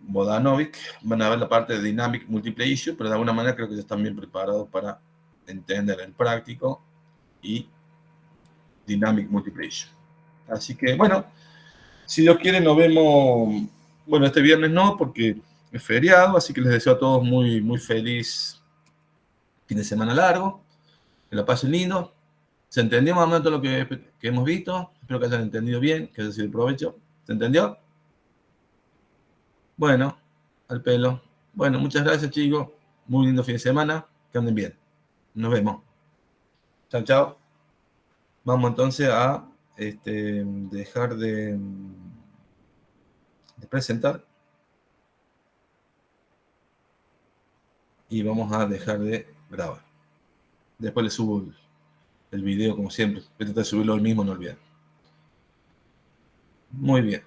Vodanovic, van a ver la parte de Dynamic Multiple Issue, pero de alguna manera creo que ya están bien preparados para entender el práctico y Dynamic Multiple Issue. Así que, bueno, si Dios quiere, nos vemos, bueno, este viernes no, porque es feriado, así que les deseo a todos muy, muy feliz fin de semana largo, que la pasen lindo. ¿Se entendió más o menos todo lo que hemos visto? Espero que hayan entendido bien, que haya sido de provecho. ¿Se entendió? Bueno, al pelo. Bueno, muchas gracias, chicos. Muy lindo fin de semana. Que anden bien. Nos vemos. Chao, chao. Vamos entonces a dejar de presentar. Y vamos a dejar de grabar. Después les subo el video como siempre. Voy a tratar de subirlo hoy mismo, no olviden. Muy bien.